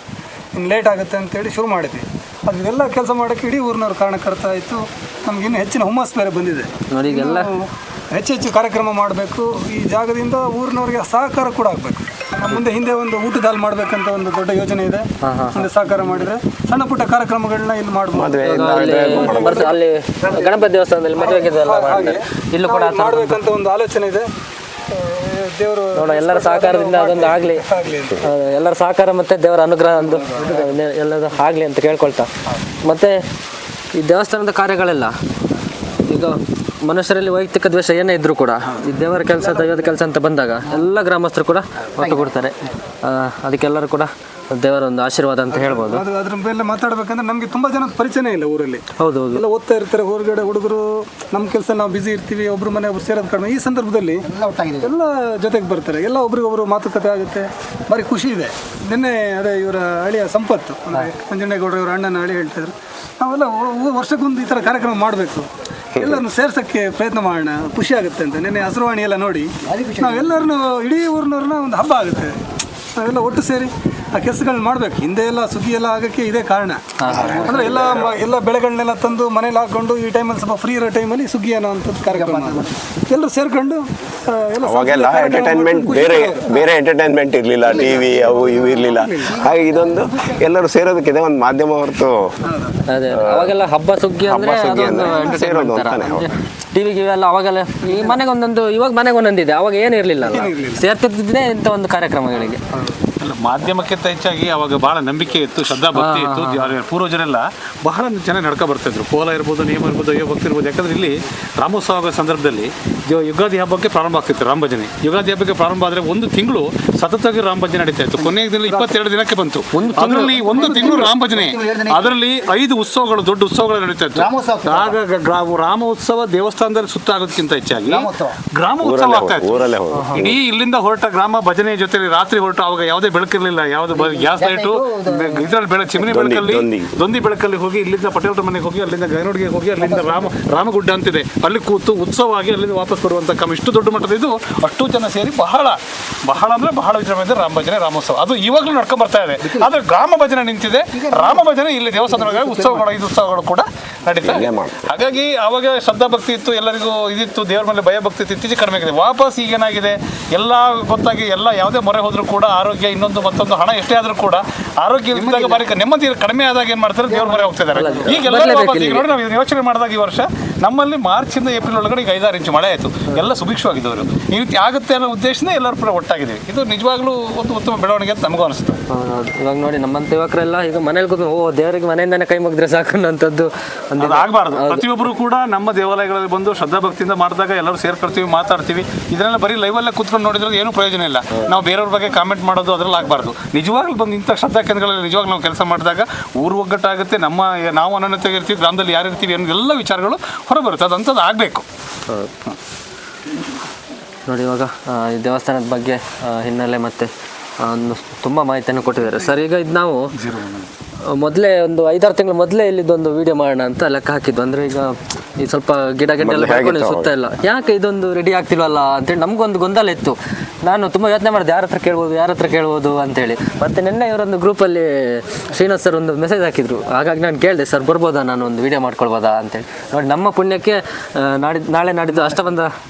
ಇನ್ನು ಲೇಟ್ ಆಗುತ್ತೆ ಅಂತೇಳಿ ಶುರು ಮಾಡಿದ್ವಿ. ಅದೆಲ್ಲ ಕೆಲಸ ಮಾಡೋಕ್ಕೆ ಇಡೀ ಊರಿನವ್ರು ಕಾರಣಕರ್ತ ಆಯಿತು. ನಮಗಿನ್ನೂ ಹೆಚ್ಚಿನ ಹುಮ್ಮಸ್ ಬೇರೆ ಬಂದಿದೆ. ನೋಡಿ, ಈಗೆಲ್ಲ ಹೆಚ್ಚು ಕಾರ್ಯಕ್ರಮ ಮಾಡಬೇಕು. ಈ ಜಾಗದಿಂದ ಊರಿನವ್ರಿಗೆ ಸಹಕಾರ ಕೂಡ ಆಗಬೇಕು. ಮುಂದೆ ಹಿಂದೆ ಒಂದು ಊಟದ ಹಾಲ್ ಮಾಡ್ಬೇಕಂತ ಒಂದು ದೊಡ್ಡ ಯೋಜನೆ ಇದೆ. ಮುಂದೆ ಸಹಕಾರ ಮಾಡಿದ್ರೆ ಸಣ್ಣ ಪುಟ್ಟ ಕಾರ್ಯಕ್ರಮಗಳನ್ನ ಇಲ್ಲಿ ಮಾಡ್ಬೋದು. ಅಲ್ಲಿ ಗಣಪತಿ ದೇವಸ್ಥಾನದಲ್ಲಿ ಮದುವೆಗೆ ಇಲ್ಲೂ ಕೂಡ ಮಾಡ್ಬೇಕಂತ ಒಂದು ಆಲೋಚನೆ ಇದೆ. ದೇವರು ನೋಡ, ಎಲ್ಲರ ಸಹಕಾರದಿಂದ ಅದೊಂದು ಆಗಲಿ, ಎಲ್ಲರ ಸಹಕಾರ ಮತ್ತು ದೇವರ ಅನುಗ್ರಹ ಒಂದು ಎಲ್ಲದು ಆಗಲಿ ಅಂತ ಕೇಳ್ಕೊಳ್ತಾ. ಮತ್ತು ಈ ದೇವಸ್ಥಾನದ ಕಾರ್ಯಗಳೆಲ್ಲ ಈಗ ಮನುಷ್ಯರಲ್ಲಿ ವೈಯಕ್ತಿಕ ದ್ವೇಷ ಏನೇ ಇದ್ರೂ ಕೂಡ ಈ ದೇವರ ಕೆಲಸ, ದೈವದ ಕೆಲಸ ಅಂತ ಬಂದಾಗ ಎಲ್ಲ ಗ್ರಾಮಸ್ಥರು ಕೂಡ ಒಟ್ಟು ಕೊಡ್ತಾರೆ. ಅದಕ್ಕೆಲ್ಲರೂ ಕೂಡ ದೇವರ ಒಂದು ಆಶೀರ್ವಾದ ಅಂತ ಹೇಳ್ಬೋದು. ಅದ್ರ ಮೇಲೆ ಮಾತಾಡ್ಬೇಕಂದ್ರೆ ನಮಗೆ ತುಂಬ ಜನ ಪರಿಚಯನೇ ಇಲ್ಲ ಊರಲ್ಲಿ. ಹೌದು, ಎಲ್ಲ ಓದ್ತಾ ಇರ್ತಾರೆ ಹೊರಗಡೆ ಹುಡುಗರು. ನಮ್ಮ ಕೆಲಸ ನಾವು ಬಿಸಿ ಇರ್ತೀವಿ, ಒಬ್ರು ಮನೆ ಒಬ್ರು ಸೇರೋದು ಕಡಿಮೆ. ಈ ಸಂದರ್ಭದಲ್ಲಿ ಎಲ್ಲ ಜೊತೆಗೆ ಬರ್ತಾರೆ, ಎಲ್ಲ ಒಬ್ರಿಗೊಬ್ರು ಮಾತುಕತೆ ಆಗುತ್ತೆ. ಭಾರಿ ಖುಷಿ ಇದೆ. ನಿನ್ನೆ ಅದೇ ಇವರ ಹಳಿಯ ಸಂಪತ್ತು ಮಂಜಣ್ಣೇಗೌಡರು, ಇವರ ಅಣ್ಣನ ಹಳಿ ಹೇಳ್ತಾಯಿದ್ರು, ನಾವೆಲ್ಲ ವರ್ಷಕ್ಕೊಂದು ಈ ಥರ ಕಾರ್ಯಕ್ರಮ ಮಾಡಬೇಕು, ಎಲ್ಲರನ್ನು ಸೇರ್ಸೋಕ್ಕೆ ಪ್ರಯತ್ನ ಮಾಡೋಣ, ಖುಷಿ ಆಗುತ್ತೆ ಅಂತ. ನಿನ್ನೆ ಹಸಿರುವಾಣಿ ಎಲ್ಲ ನೋಡಿ ನಾವೆಲ್ಲರನ್ನು, ಇಡೀ ಊರಿನವ್ರನ್ನ ಒಂದು ಹಬ್ಬ ಆಗುತ್ತೆ. ನಾವೆಲ್ಲ ಒಟ್ಟು ಸೇರಿ ಆ ಕೆಲಸಗಳನ್ನ ಮಾಡಬೇಕು. ಹಿಂದೆ ಎಲ್ಲ ಸುಗ್ಗಿ ಎಲ್ಲ ಆಗೋಕ್ಕೆ ಇದೇ ಕಾರಣ. ಅಂದರೆ ಎಲ್ಲ ಬೆಳೆಗಳನ್ನೆಲ್ಲ ತಂದು ಮನೇಲಿ ಹಾಕ್ಕೊಂಡು ಈ ಟೈಮಲ್ಲಿ ಸ್ವಲ್ಪ ಫ್ರೀ ಇರೋ ಟೈಮಲ್ಲಿ ಸುಗ್ಗಿ ಅನ್ನೋ ಅಂಥದ್ದು ಕಾರ್ಯಕ್ರಮ ಎಲ್ಲರೂ ಸೇರ್ಕೊಂಡು ಅವಾಗೆಲ್ಲ ಎಂಟರ್ಟೈನ್ಮೆಂಟ್ ಬೇರೆ ಎಂಟರ್ಟೈನ್ಮೆಂಟ್ ಇರಲಿಲ್ಲ. ಟಿವಿ ಅವು ಇವು ಇರಲಿಲ್ಲ. ಹಾಗೆ ಇದೊಂದು ಎಲ್ಲರೂ ಸೇರೋದಕ್ಕಿದೆ ಒಂದು ಮಾಧ್ಯಮ ಹೊರತು. ಅವಾಗೆಲ್ಲ ಹಬ್ಬ ಸುಗ್ಗಿ ಸೇರೋದು ಅಂತಾನೆ. ಟಿವಿ ಎಲ್ಲ ಅವಾಗೆಲ್ಲ ಈ ಮನೆಗೆ ಒಂದೊಂದು, ಇವಾಗ ಮನೆಗೆ ಒಂದೊಂದಿದೆ. ಅವಾಗ ಏನು ಇರಲಿಲ್ಲ, ಸೇರ್ತಿದ್ದೇ ಇಂಥ ಒಂದು ಕಾರ್ಯಕ್ರಮಗಳಿಗೆ. ಮಾಧ್ಯಮಕ್ಕಿಂತ ಹೆಚ್ಚಾಗಿ ಅವಾಗ ಬಹಳ ನಂಬಿಕೆ ಇತ್ತು, ಶ್ರದ್ಧಾ ಭಕ್ತಿ ಇತ್ತು. ಪೂರ್ವಜರೆಲ್ಲ ಬಹಳ ಜನ ನಡ್ಕೊ ಬರ್ತಾಯಿದ್ರು. ಕೋಲ ಇರ್ಬೋದು, ನೇಮ ಇರ್ಬೋದು, ಅಯ್ಯೋ ಭಕ್ತಿ ಇರ್ಬೋದು. ಯಾಕಂದರೆ ಇಲ್ಲಿ ರಾಮೋತ್ಸವ ಸಂದರ್ಭದಲ್ಲಿ ಯುಗಾದಿ ಹಬ್ಬಕ್ಕೆ ಪ್ರಾರಂಭ ಆಗ್ತಿತ್ತು ರಾಮ ಭಜನೆ. ಯುಗಾದಿ ಹಬ್ಬಕ್ಕೆ ಪ್ರಾರಂಭ ಆದರೆ 1 ತಿಂಗಳು ಸತತವಾಗಿ ರಾಮ ಭಜನೆ ನಡೀತಾ ಇತ್ತು. ಕೊನೆಯ ದಿನ 22 ದಿನಕ್ಕೆ ಬಂತು. ಅದರಲ್ಲಿ 1 ತಿಂಗಳು ರಾಮ ಭಜನೆ, ಅದರಲ್ಲಿ 5 ಉತ್ಸವಗಳು, ದೊಡ್ಡ ಉತ್ಸವಗಳು ನಡೀತಾ ಇತ್ತು. ಆಗ ರಾಮ ಉತ್ಸವ ದೇವಸ್ಥಾನದಲ್ಲಿ ಸುತ್ತ ಆಗೋದಕ್ಕಿಂತ ಹೆಚ್ಚಾಗಿ ಗ್ರಾಮ ಉತ್ಸವ ಆಗ್ತಾ ಇತ್ತು. ಇಡೀ ಇಲ್ಲಿಂದ ಹೊರಟ ಗ್ರಾಮ ಭಜನೆ ಜೊತೆ ರಾತ್ರಿ ಹೊರಟು. ಅವಾಗ ಯಾವುದೇ ಬೆಳಕಿರಲಿಲ್ಲ, ಯಾವುದು ಗ್ಯಾಸ್ ಲೈಟು, ಇದರಲ್ಲಿ ಚಿಮಣಿ ಬೆಳಕಲ್ಲಿ, ದೊಂದಿ ಬೆಳಕಲ್ಲಿ ಹೋಗಿ ಇಲ್ಲಿಂದ ಪಟೇಲ್ರ ಮನೆಗೆ ಹೋಗಿ, ಅಲ್ಲಿಂದ ಗೈನೋಡಿಗೆ ಹೋಗಿ, ಅಲ್ಲಿಂದ ರಾಮಗುಡ್ಡ ಅಂತಿದೆ, ಅಲ್ಲಿ ಕೂತು ಉತ್ಸವ ಆಗಿ ಅಲ್ಲಿಂದ ವಾಪಸ್ ಬರುವಂಥ ಇಷ್ಟು ದೊಡ್ಡ ಮಟ್ಟದ ಇದು. ಅಷ್ಟು ಜನ ಸೇರಿ ಬಹಳ ಅಂದರೆ ಬಹಳ ವಿಜೃಂಭಣೆ ರಾಮ ಭಜನೆ, ರಾಮೋತ್ಸವ. ಅದು ಇವಾಗಲೂ ನಡ್ಕೊಂಡು ಬರ್ತಾ ಇದೆ. ಆದರೆ ಗ್ರಾಮ ಭಜನೆ ನಿಂತಿದೆ. ರಾಮ ಭಜನೆ ಇಲ್ಲಿ ದೇವಸ್ಥಾನಗಳ ಉತ್ಸವಗಳು, 5 ಉತ್ಸವಗಳು ಕೂಡ ನಡೀತಾ ಇದೆ. ಹಾಗಾಗಿ ಅವಾಗ ಶ್ರದ್ಧಾ ಭಕ್ತಿ ಇತ್ತು, ಎಲ್ಲರಿಗೂ ಇದಿತ್ತು, ದೇವರ ಮೇಲೆ ಭಯ ಭಕ್ತಿ ಇತ್ತು. ಇತ್ತೀಚೆಗೆ ಕಡಿಮೆ ಆಗಿದೆ. ವಾಪಸ್ ಈಗೇನಾಗಿದೆ, ಎಲ್ಲ ಗೊತ್ತಾಗಿ ಎಲ್ಲ ಯಾವುದೇ ಮೊರೆ ಹೋದರೂ ಕೂಡ ಆರೋಗ್ಯ, ಇನ್ನೊಂದು ಮತ್ತೊಂದು ಹಣ ಎಷ್ಟೇ ಆದರೂ ಕೂಡ ಆರೋಗ್ಯ ಇದ್ದಾಗ ಬಾರಿ ನೆಮ್ಮದಿ ಕಡಿಮೆ ಆದಾಗ ಏನು ಮಾಡ್ತಾರೆ, ದೇವ್ರ ಮೊರೆ ಹೋಗ್ತಿದ್ದಾರೆ. ಈಗೆಲ್ಲ ನೋಡಿ, ನಾವು ಯೋಚನೆ ಮಾಡಿದಾಗ ಈ ವರ್ಷ ನಮ್ಮಲ್ಲಿ ಮಾರ್ಚಿಂದ ಏಪ್ರಿಲ್ ಒಳಗಡೆ ಈಗ 5-6 ಇಂಚು ಮಳೆ ಆಯಿತು. ಎಲ್ಲ ಸುಭಿಕ್ಷವಾಗಿದ್ದವರು. ಈ ರೀತಿ ಆಗುತ್ತೆ ಅನ್ನೋ ಉದ್ದೇಶನೇ ಎಲ್ಲರೂ ಕೂಡ ಒಟ್ಟಾಗಿದ್ದೀವಿ. ಇದು ನಿಜವಾಗ್ಲೂ ಒಂದು ಉತ್ತಮ ಬೆಳವಣಿಗೆ ಅಂತ ನಮಗೂ ಅನಿಸ್ತು. ಇವಾಗ ನೋಡಿ, ನಮ್ಮಂತ ಯುವಕರೆಲ್ಲ ಈಗ ಮನೇಲಿ ಕೂತು ದೇವರಿಗೆ ಮನೆಯಿಂದಾನೆ ಕೈ ಮುಗಿದ್ರೆ ಸಾಕು ಅನ್ನೋಂಥದ್ದು ಆಗಬಾರ್ದು. ಪ್ರತಿಯೊಬ್ಬರು ಕೂಡ ನಮ್ಮ ದೇವಾಲಯಗಳಲ್ಲಿ ಬಂದು ಶ್ರದ್ಧಾ ಭಕ್ತಿಯಿಂದ ಮಾಡಿದಾಗ ಎಲ್ಲರೂ ಸೇರ್ಕೊಳ್ತೀವಿ, ಮಾತಾಡ್ತೀವಿ. ಇದನ್ನೆಲ್ಲ ಬರೀ ಲೈವಲ್ಲೇ ಕೂತ್ಕೊಂಡು ನೋಡಿದ್ರೆ ಏನೂ ಪ್ರಯೋಜನ ಇಲ್ಲ. ನಾವು ಬೇರೆಯವ್ರ ಬಗ್ಗೆ ಕಾಮೆಂಟ್ ಮಾಡೋದು ಅದರಲ್ಲಿ ಆಗಬಾರ್ದು. ನಿಜವಾಗ್ಲೂ ಬಂದು ಇಂಥ ಶ್ರದ್ಧಾ ಕೇಂದ್ರಗಳಲ್ಲಿ ನಿಜವಾಗ್ಲೂ ನಾವು ಕೆಲಸ ಮಾಡಿದಾಗ ಊರು ಒಗ್ಗಟ್ಟಾಗುತ್ತೆ. ನಾವು ಅನನ್ಯತೆಗೆ ಇರ್ತೀವಿ, ಗ್ರಾಮದಲ್ಲಿ ಯಾರು ಇರ್ತೀವಿ ಅನ್ನೋ ಎಲ್ಲ ವಿಚಾರಗಳು ಹೊರಬರುತ್ತೆ. ಅದಂಥದ್ದು ಆಗಬೇಕು. ನೋಡಿ, ಇವಾಗ ಈ ದೇವಸ್ಥಾನದ ಬಗ್ಗೆ ಹಿನ್ನೆಲೆ ಮತ್ತು ತುಂಬ ಮಾಹಿತಿಯನ್ನು ಕೊಟ್ಟಿದ್ದಾರೆ ಸರ್. ಈಗ ಇದು ನಾವು ಮೊದಲೇ ಒಂದು 5-6 ತಿಂಗಳು ಮೊದಲೇ ಇಲ್ಲಿದ್ದೊಂದು ವಿಡಿಯೋ ಮಾಡೋಣ ಅಂತ ಲೆಕ್ಕ ಹಾಕಿದ್ದು. ಅಂದರೆ ಈಗ ಈ ಸ್ವಲ್ಪ ಗಿಡ ಎಲ್ಲ ಬೆಳ್ಕೊಂಡು ಸುತ್ತ ಇಲ್ಲ, ಯಾಕೆ ಇದೊಂದು ರೆಡಿ ಆಗ್ತಿಲ್ವಲ್ಲ ಅಂತೇಳಿ ನಮಗೊಂದು ಗೊಂದಲ ಇತ್ತು. ನಾನು ತುಂಬ ಯೋಚನೆ ಮಾಡಿದೆ ಯಾರ ಹತ್ರ ಕೇಳ್ಬೋದು ಅಂತೇಳಿ. ಮತ್ತು ನಿನ್ನೆ ಇವರೊಂದು ಗ್ರೂಪಲ್ಲಿ ಶ್ರೀನಾಥ್ ಸರ್ ಒಂದು ಮೆಸೇಜ್ ಹಾಕಿದ್ರು. ಹಾಗಾಗಿ ನಾನು ಕೇಳಿದೆ, ಸರ್ ಬರ್ಬೋದಾ, ನಾನು ಒಂದು ವಿಡಿಯೋ ಮಾಡ್ಕೊಳ್ಬೋದಾ ಅಂತೇಳಿ. ನೋಡಿ ನಮ್ಮ ಪುಣ್ಯಕ್ಕೆ ನಾಳೆ ನಾಡಿದ್ದು ಅಷ್ಟಬಂಧ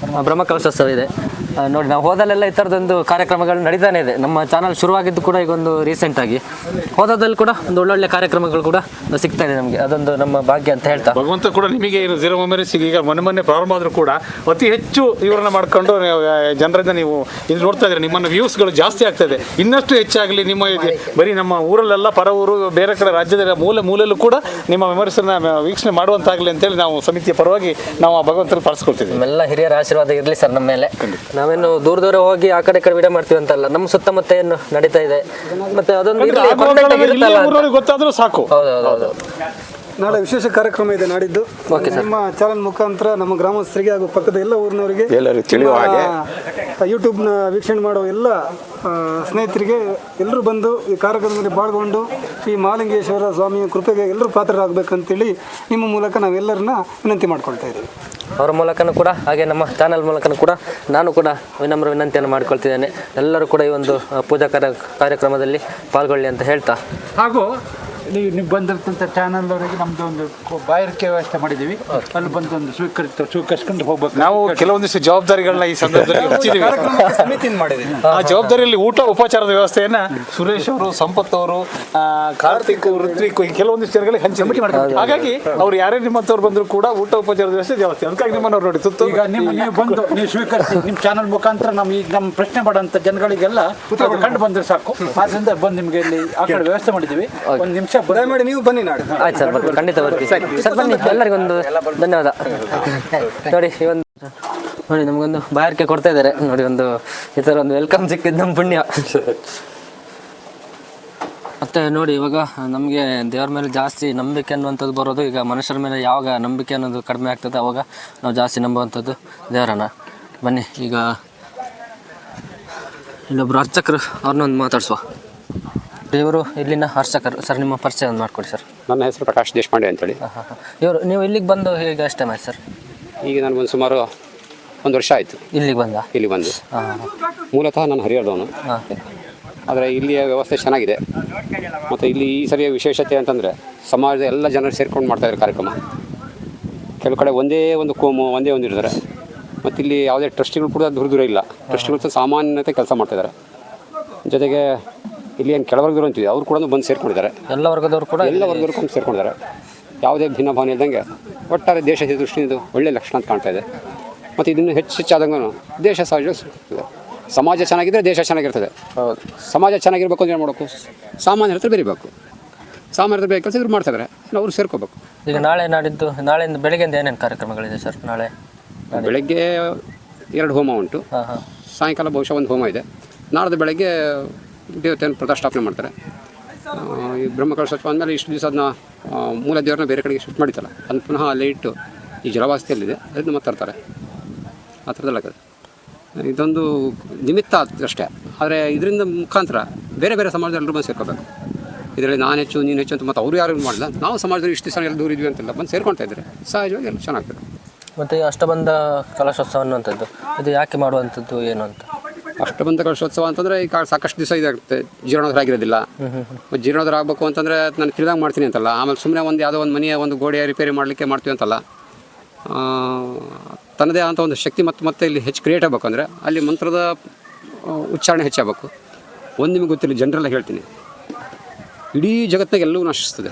ಬ್ರಹ್ಮಕಲಶೋತ್ಸವ ಇದೆ. ನೋಡಿ ನಾವು ಹೋದಲ್ಲೆಲ್ಲ ಈ ಥರದೊಂದು ಕಾರ್ಯಕ್ರಮಗಳು ನಡೀತಾನೆ ಇದೆ. ನಮ್ಮ ಚಾನಲ್ ಶುರುವಾಗಿದ್ದು ಕೂಡ ಈಗ ಒಂದು ರೀಸೆಂಟಾಗಿ ಹೋದಲ್ಲಿ ಕೂಡ ಒಂದು ಒಳ್ಳೊಳ್ಳೆ ಕಾರ್ಯಕ್ರಮಗಳು ಕೂಡ ಸಿಗ್ತಾ ಇದೆ ನಮಗೆ. ಅದೊಂದು ನಮ್ಮ ಭಾಗ್ಯ ಅಂತ ಹೇಳ್ತಾ ಭಗವಂತ ಕೂಡ ನಿಮಗೆ ಝೀರೋ ಮೆಮರೀಸಿಗೆ ಈಗ ಮೊನ್ನೆ ಪ್ರಾರಂಭ ಆದರೂ ಕೂಡ ಅತಿ ಹೆಚ್ಚು ಇವರನ್ನ ಮಾಡ್ಕೊಂಡು ಜನರಿಂದ ನೀವು ಇದು ನೋಡ್ತಾ ಇದ್ದೀರಿ. ನಿಮ್ಮನ್ನು ವ್ಯೂಸ್ಗಳು ಜಾಸ್ತಿ ಆಗ್ತಾ ಇದೆ. ಇನ್ನಷ್ಟು ಹೆಚ್ಚಾಗಲಿ ನಿಮ್ಮ ಬರೀ ನಮ್ಮ ಊರಲ್ಲೆಲ್ಲ ಪರ ಊರು ಬೇರೆ ಕಡೆ ರಾಜ್ಯದ ಮೂಲೆಯಲ್ಲೂ ಕೂಡ ನಿಮ್ಮ ಮೆಮರೀಸನ್ನು ವೀಕ್ಷಣೆ ಮಾಡುವಂತಾಗಲಿ ಅಂತೇಳಿ ನಾವು ಸಮಿತಿಯ ಪರವಾಗಿ ನಾವು ಆ ಭಗವಂತನ ಪಾಲಿಸ್ಕೊಳ್ತೀವಿ. ನಮ್ಮೆಲ್ಲ ಹಿರಿಯರ ಆಶೀರ್ವಾದ ಇರಲಿ ಸರ್ ನಮ್ಮ ಮೇಲೆ. ನಾವೇನು ದೂರ ಹೋಗಿ ಆ ಕಡೆ ವಿಡಿಯೋ ಮಾಡ್ತೀವಿ ಅಂತಲ್ಲ, ನಮ್ಮ ಸುತ್ತಮುತ್ತ ಏನು ನಡೀತಾ ಇದೆ ಮತ್ತೆ ಅದೊಂದು ಗೊತ್ತಾದ್ರೂ ಸಾಕು. ಹೌದೌದು. ನಾಳೆ ವಿಶೇಷ ಕಾರ್ಯಕ್ರಮ ಇದೆ ನಾಡಿದ್ದು. ನಿಮ್ಮ ಚಾನಲ್ ಮುಖಾಂತರ ನಮ್ಮ ಗ್ರಾಮಸ್ಥರಿಗೆ ಹಾಗೂ ಪಕ್ಕದ ಎಲ್ಲ ಊರಿನವರಿಗೆ ಎಲ್ಲರೂ ತಿಳಿಯುವ ಹಾಗೆ ಯೂಟ್ಯೂಬ್ನ ವೀಕ್ಷಣೆ ಮಾಡೋ ಎಲ್ಲ ಸ್ನೇಹಿತರಿಗೆ ಎಲ್ಲರೂ ಬಂದು ಈ ಕಾರ್ಯಕ್ರಮದಲ್ಲಿ ಪಾಲ್ಗೊಂಡು ಶ್ರೀ ಮಹಾಲಿಂಗೇಶ್ವರ ಸ್ವಾಮಿಯ ಕೃಪೆಗೆ ಎಲ್ಲರೂ ಪಾತ್ರರಾಗಬೇಕಂತೇಳಿ ನಿಮ್ಮ ಮೂಲಕ ನಾವೆಲ್ಲರನ್ನ ವಿನಂತಿ ಮಾಡ್ಕೊಳ್ತಾ ಇದ್ದೀವಿ. ಅವರ ಮೂಲಕನೂ ಕೂಡ ಹಾಗೆ ನಮ್ಮ ಚಾನಲ್ ಮೂಲಕನೂ ಕೂಡ ನಾನು ಕೂಡ ವಿನಮ್ರ ವಿನಂತಿಯನ್ನು ಮಾಡ್ಕೊಳ್ತಿದ್ದೇನೆ. ಎಲ್ಲರೂ ಕೂಡ ಈ ಒಂದು ಪೂಜಾ ಕಾರ್ಯಕ್ರಮದಲ್ಲಿ ಪಾಲ್ಗೊಳ್ಳಿ ಅಂತ ಹೇಳ್ತಾ, ಹಾಗೂ ನೀವು ಬಂದಿರ್ತಂಥ ಚಾನಲ್ ಅವರಿಗೆ ನಮ್ದು ಒಂದು ಬಾಯಾರಿಕೆ ವ್ಯವಸ್ಥೆ ಮಾಡಿದ್ದೀವಿ. ಅಲ್ಲಿ ಬಂದು ಒಂದು ಸ್ವೀಕರಿಸ್ಕೊಂಡು ಹೋಗ್ಬೇಕು. ನಾವು ಕೆಲವೊಂದಿಷ್ಟು ಜವಾಬ್ದಾರಿಗಳನ್ನ ಈ ಸಂದರ್ಭದಲ್ಲಿ ಆ ಜವಾಬ್ದಾರಿಯಲ್ಲಿ ಊಟ ಉಪಚಾರದ ವ್ಯವಸ್ಥೆಯನ್ನ ಸುರೇಶ್ ಅವರು, ಸಂಪತ್ ಅವರು, ಕಾರ್ತಿಕ್, ಋತ್ವಿಕ್ ಕೆಲವೊಂದಿಷ್ಟು ಜನಗಳಿಗೆ ಹಂಚಿ ಮಾಡ್ತಾರೆ. ಹಾಗಾಗಿ ಅವ್ರು ಯಾರೇ ನಿಮ್ಮಂತವ್ರು ಬಂದ್ರು ಕೂಡ ಊಟ ಉಪಚಾರದ ವ್ಯವಸ್ಥೆ ಜಾಸ್ತಿ. ಅದಕ್ಕಾಗಿ ನಿಮ್ಮನ್ನು ನೋಡಿ ಸುತ್ತ ಈಗ ನೀವು ಬಂದು ನೀವು ಸ್ವೀಕರಿಸಿ ನಿಮ್ಮ ಚಾನಲ್ ಮುಖಾಂತರ ನಮ್ಮ ಪ್ರಶ್ನೆ ಮಾಡೋಂಥ ಜನಗಳಿಗೆಲ್ಲ ಕಂಡು ಬಂದ್ರೆ ಸಾಕು. ಆದ್ರಿಂದ ಬಂದು ನಿಮಗೆ ಇಲ್ಲಿ ಆ ಕಡೆ ವ್ಯವಸ್ಥೆ ಮಾಡಿದ್ದೀವಿ. ಒಂದು ನಿಮಿಷ ದಯಮಾಡಿ ನೀವು ಬನ್ನಿ ನಾಳೆ. ಆಯ್ತು ಸರ್, ಬರ್ತೀವಿ, ಖಂಡಿತ ಬರ್ತೀವಿ ಸರ್. ಬನ್ನಿ, ಎಲ್ಲರಿಗೊಂದು ಧನ್ಯವಾದ. ನೋಡಿ ನೋಡಿ ನಮಗೊಂದು ಬಾಯಾರಿಕೆ ಕೊಡ್ತಾ ಇದ್ದಾರೆ. ನೋಡಿ ಒಂದು ಈ ಥರ ಒಂದು ವೆಲ್ಕಮ್ ಸಿಕ್ಕಿದ್ದು ನಮ್ಮ ಪುಣ್ಯ. ಮತ್ತು ನೋಡಿ ಇವಾಗ ನಮಗೆ ದೇವ್ರ ಮೇಲೆ ಜಾಸ್ತಿ ನಂಬಿಕೆ ಅನ್ನುವಂಥದ್ದು ಬರೋದು ಈಗ ಮನುಷ್ಯರ ಮೇಲೆ ಯಾವಾಗ ನಂಬಿಕೆ ಅನ್ನೋದು ಕಡಿಮೆ ಆಗ್ತದೆ ಅವಾಗ ನಾವು ಜಾಸ್ತಿ ನಂಬುವಂಥದ್ದು ದೇವರನ್ನ. ಬನ್ನಿ ಈಗ ಇಲ್ಲೊಬ್ರು ಅರ್ಚಕರು ಅವ್ರನ್ನೊಂದು ಮಾತಾಡಿಸುವ. ಇವರು ಇಲ್ಲಿನ ಅರ್ಚಕರು ಸರ್, ನಿಮ್ಮ ಪರಿಚಯ ಒಂದು ಮಾಡಿಕೊಡಿ ಸರ್. ನನ್ನ ಹೆಸರು ಪ್ರಕಾಶ್ ದೇಶಪಾಂಡೆ ಅಂತೇಳಿ. ಇವರು ನೀವು ಇಲ್ಲಿಗೆ ಬಂದು ಹೇಗೆ ಅಷ್ಟೇ ಮಾಡಿ ಸರ್? ಈಗ ನನಗೊಂದು ಸುಮಾರು 1 ವರ್ಷ ಆಯಿತು ಇಲ್ಲಿ ಬಂದು. ಮೂಲತಃ ನಾನು ಹರಿಹರದವನು. ಆದರೆ ಇಲ್ಲಿಯ ವ್ಯವಸ್ಥೆ ಚೆನ್ನಾಗಿದೆ. ಮತ್ತು ಇಲ್ಲಿ ಈ ಸರಿಯ ವಿಶೇಷತೆ ಅಂತಂದರೆ ಸಮಾಜದ ಎಲ್ಲ ಜನರು ಸೇರ್ಕೊಂಡು ಮಾಡ್ತಾಯಿದ್ದಾರೆ ಕಾರ್ಯಕ್ರಮ. ಕೆಲವು ಕಡೆ ಒಂದೇ ಒಂದು ಕೋಮು ಒಂದೇ ಒಂದು ಇರ್ತಾರೆ. ಮತ್ತು ಇಲ್ಲಿ ಯಾವುದೇ ಟ್ರಸ್ಟಿಗಳು ಕೂಡ ದೂರ ಇಲ್ಲ. ಟ್ರಸ್ಟಿಗಳು ಸಾಮಾನ್ಯತೆ ಕೆಲಸ ಮಾಡ್ತಾಯಿದ್ದಾರೆ. ಜೊತೆಗೆ ಇಲ್ಲಿ ಏನು ಕೆಳವರ್ಗದವರು ಅಂತೀವಿ ಅವರು ಕೂಡ ಬಂದು ಸೇರ್ಕೊಂಡಿದ್ದಾರೆ. ಎಲ್ಲ ವರ್ಗದವರು ಕೂಡ ಬಂದು ಸೇರ್ಕೊಂಡಿದ್ದಾರೆ. ಯಾವುದೇ ಭಿನ್ನ ಭಾವನೆ ಇದ್ದಂಗೆ ಒಟ್ಟಾರೆ ದೇಶದ ದೃಷ್ಟಿಯಿಂದ ಒಳ್ಳೆಯ ಲಕ್ಷಣ ಅಂತ ಕಾಣ್ತಾ ಇದೆ. ಮತ್ತು ಇದನ್ನು ಹೆಚ್ಚಾದಂಗೂ ದೇಶ ಸಹಜ ಸಮಾಜ ಚೆನ್ನಾಗಿದ್ದರೆ ದೇಶ ಚೆನ್ನಾಗಿರ್ತದೆ. ಹೌದು, ಸಮಾಜ ಚೆನ್ನಾಗಿರ್ಬೇಕು ಅಂದರೆ ಏನು ಮಾಡಬೇಕು? ಸಾಮಾನ್ಯರ ಹತ್ರ ಬೆರಿಬೇಕು. ಸಾಮಾನ್ಯರ ಬೇರೆ ಕೆಲಸ ಇವ್ರು ಮಾಡ್ತಾಯಿದ್ದಾರೆ, ಅವರು ಸೇರ್ಕೋಬೇಕು. ಈಗ ನಾಳೆಯಿಂದ ಬೆಳಗ್ಗೆಯಿಂದ ಏನೇನು ಕಾರ್ಯಕ್ರಮಗಳಿದೆ ಸರ್? ಬೆಳಗ್ಗೆ 2 ಹೋಮ ಉಂಟು. ಸಾಯಂಕಾಲ ಬಹುಶಃ 1 ಹೋಮ ಇದೆ. ನಾಡ್ದು ಬೆಳಗ್ಗೆ ದೇವತೆಯನ್ನು ಪ್ರತಿಷ್ಠಾಪನೆ ಮಾಡ್ತಾರೆ. ಈ ಬ್ರಹ್ಮಕಲಶೋತ್ಸವ ಅಂದಮೇಲೆ ಇಷ್ಟು ದಿವಸ ಅದನ್ನ ಮೂಲ ದೇವರನ್ನ ಬೇರೆ ಕಡೆಗೆ ಶಿಫ್ಟ್ ಮಾಡಿತ್ತಲ್ಲ, ಅದನ್ನು ಪುನಃ ಅಲ್ಲೇ ಇಟ್ಟು ಈ ಜಲವಾಸಿಯಲ್ಲಿದೆ ಅದನ್ನು ಮತ್ತೆ ತರ್ತಾರೆ. ಆ ಥರದ್ದೆಲ್ಲ ಇದೊಂದು ನಿಮಿತ್ತ ಅಷ್ಟೇ. ಆದರೆ ಇದರಿಂದ ಮುಖಾಂತರ ಬೇರೆ ಬೇರೆ ಸಮಾಜದಲ್ಲಿ ಎಲ್ಲರೂ ಬಂದು ಸೇರ್ಕೋಬೇಕು. ಇದರಲ್ಲಿ ನಾನು ಹೆಚ್ಚು ನೀನು ಹೆಚ್ಚು ಅಂತ ಮತ್ತು ಅವರು ಯಾರು ಮಾಡಿಲ್ಲ. ನಾವು ಸಮಾಜದಲ್ಲಿ ಇಷ್ಟು ದಿವಸ ಎಲ್ಲ ದೂರ ಇದ್ವಿ ಅಂತೆಲ್ಲ ಬಂದು ಸೇರ್ಕೊಳ್ತಾ ಇದ್ದಾರೆ. ಸಹಜವಾಗಿ ಎಲ್ಲ ಚೆನ್ನಾಗ್ತದೆ. ಮತ್ತು ಅಷ್ಟಬಂಧ ಕಲಶೋತ್ಸವ ಅನ್ನುವಂಥದ್ದು ಇದು ಯಾಕೆ ಮಾಡುವಂಥದ್ದು ಏನು ಅಂತ? ಅಷ್ಟಬಂಧ ಕಲಶೋತ್ಸವ ಅಂತಂದರೆ ಈಗ ಸಾಕಷ್ಟು ದಿವಸ ಇದಾಗುತ್ತೆ, ಜೀರ್ಣೋದ್ಧಾರ ಆಗಿರೋದಿಲ್ಲ. ಮತ್ತು ಜೀರ್ಣೋದ್ಧಾರ ಆಗಬೇಕು ಅಂತಂದರೆ ನಾನು ತಿಳಿದಾಗ ಮಾಡ್ತೀನಿ ಅಂತಲ್ಲ, ಆಮೇಲೆ ಸುಮ್ಮನೆ ಯಾವುದೋ ಒಂದು ಮನೆಯ ಒಂದು ಗೋಡೆ ರಿಪೇರಿ ಮಾಡಲಿಕ್ಕೆ ಮಾಡ್ತೀವಿ ಅಂತಲ್ಲ. ತನ್ನದೇ ಆದಂಥ ಒಂದು ಶಕ್ತಿ ಮತ್ತೆ ಇಲ್ಲಿ ಹೆಚ್ಚು ಕ್ರಿಯೇಟ್ ಆಗಬೇಕು ಅಂದರೆ ಅಲ್ಲಿ ಮಂತ್ರದ ಉಚ್ಚಾರಣೆ ಹೆಚ್ಚಾಗಬೇಕು. ಒಂದು ನಿಮಗೆ ಗೊತ್ತಿಲ್ಲ, ಜನರೆಲ್ಲ ಹೇಳ್ತೀನಿ, ಇಡೀ ಜಗತ್ತಿನಾಗ ಎಲ್ಲವೂ ನಶಿಸ್ತದೆ,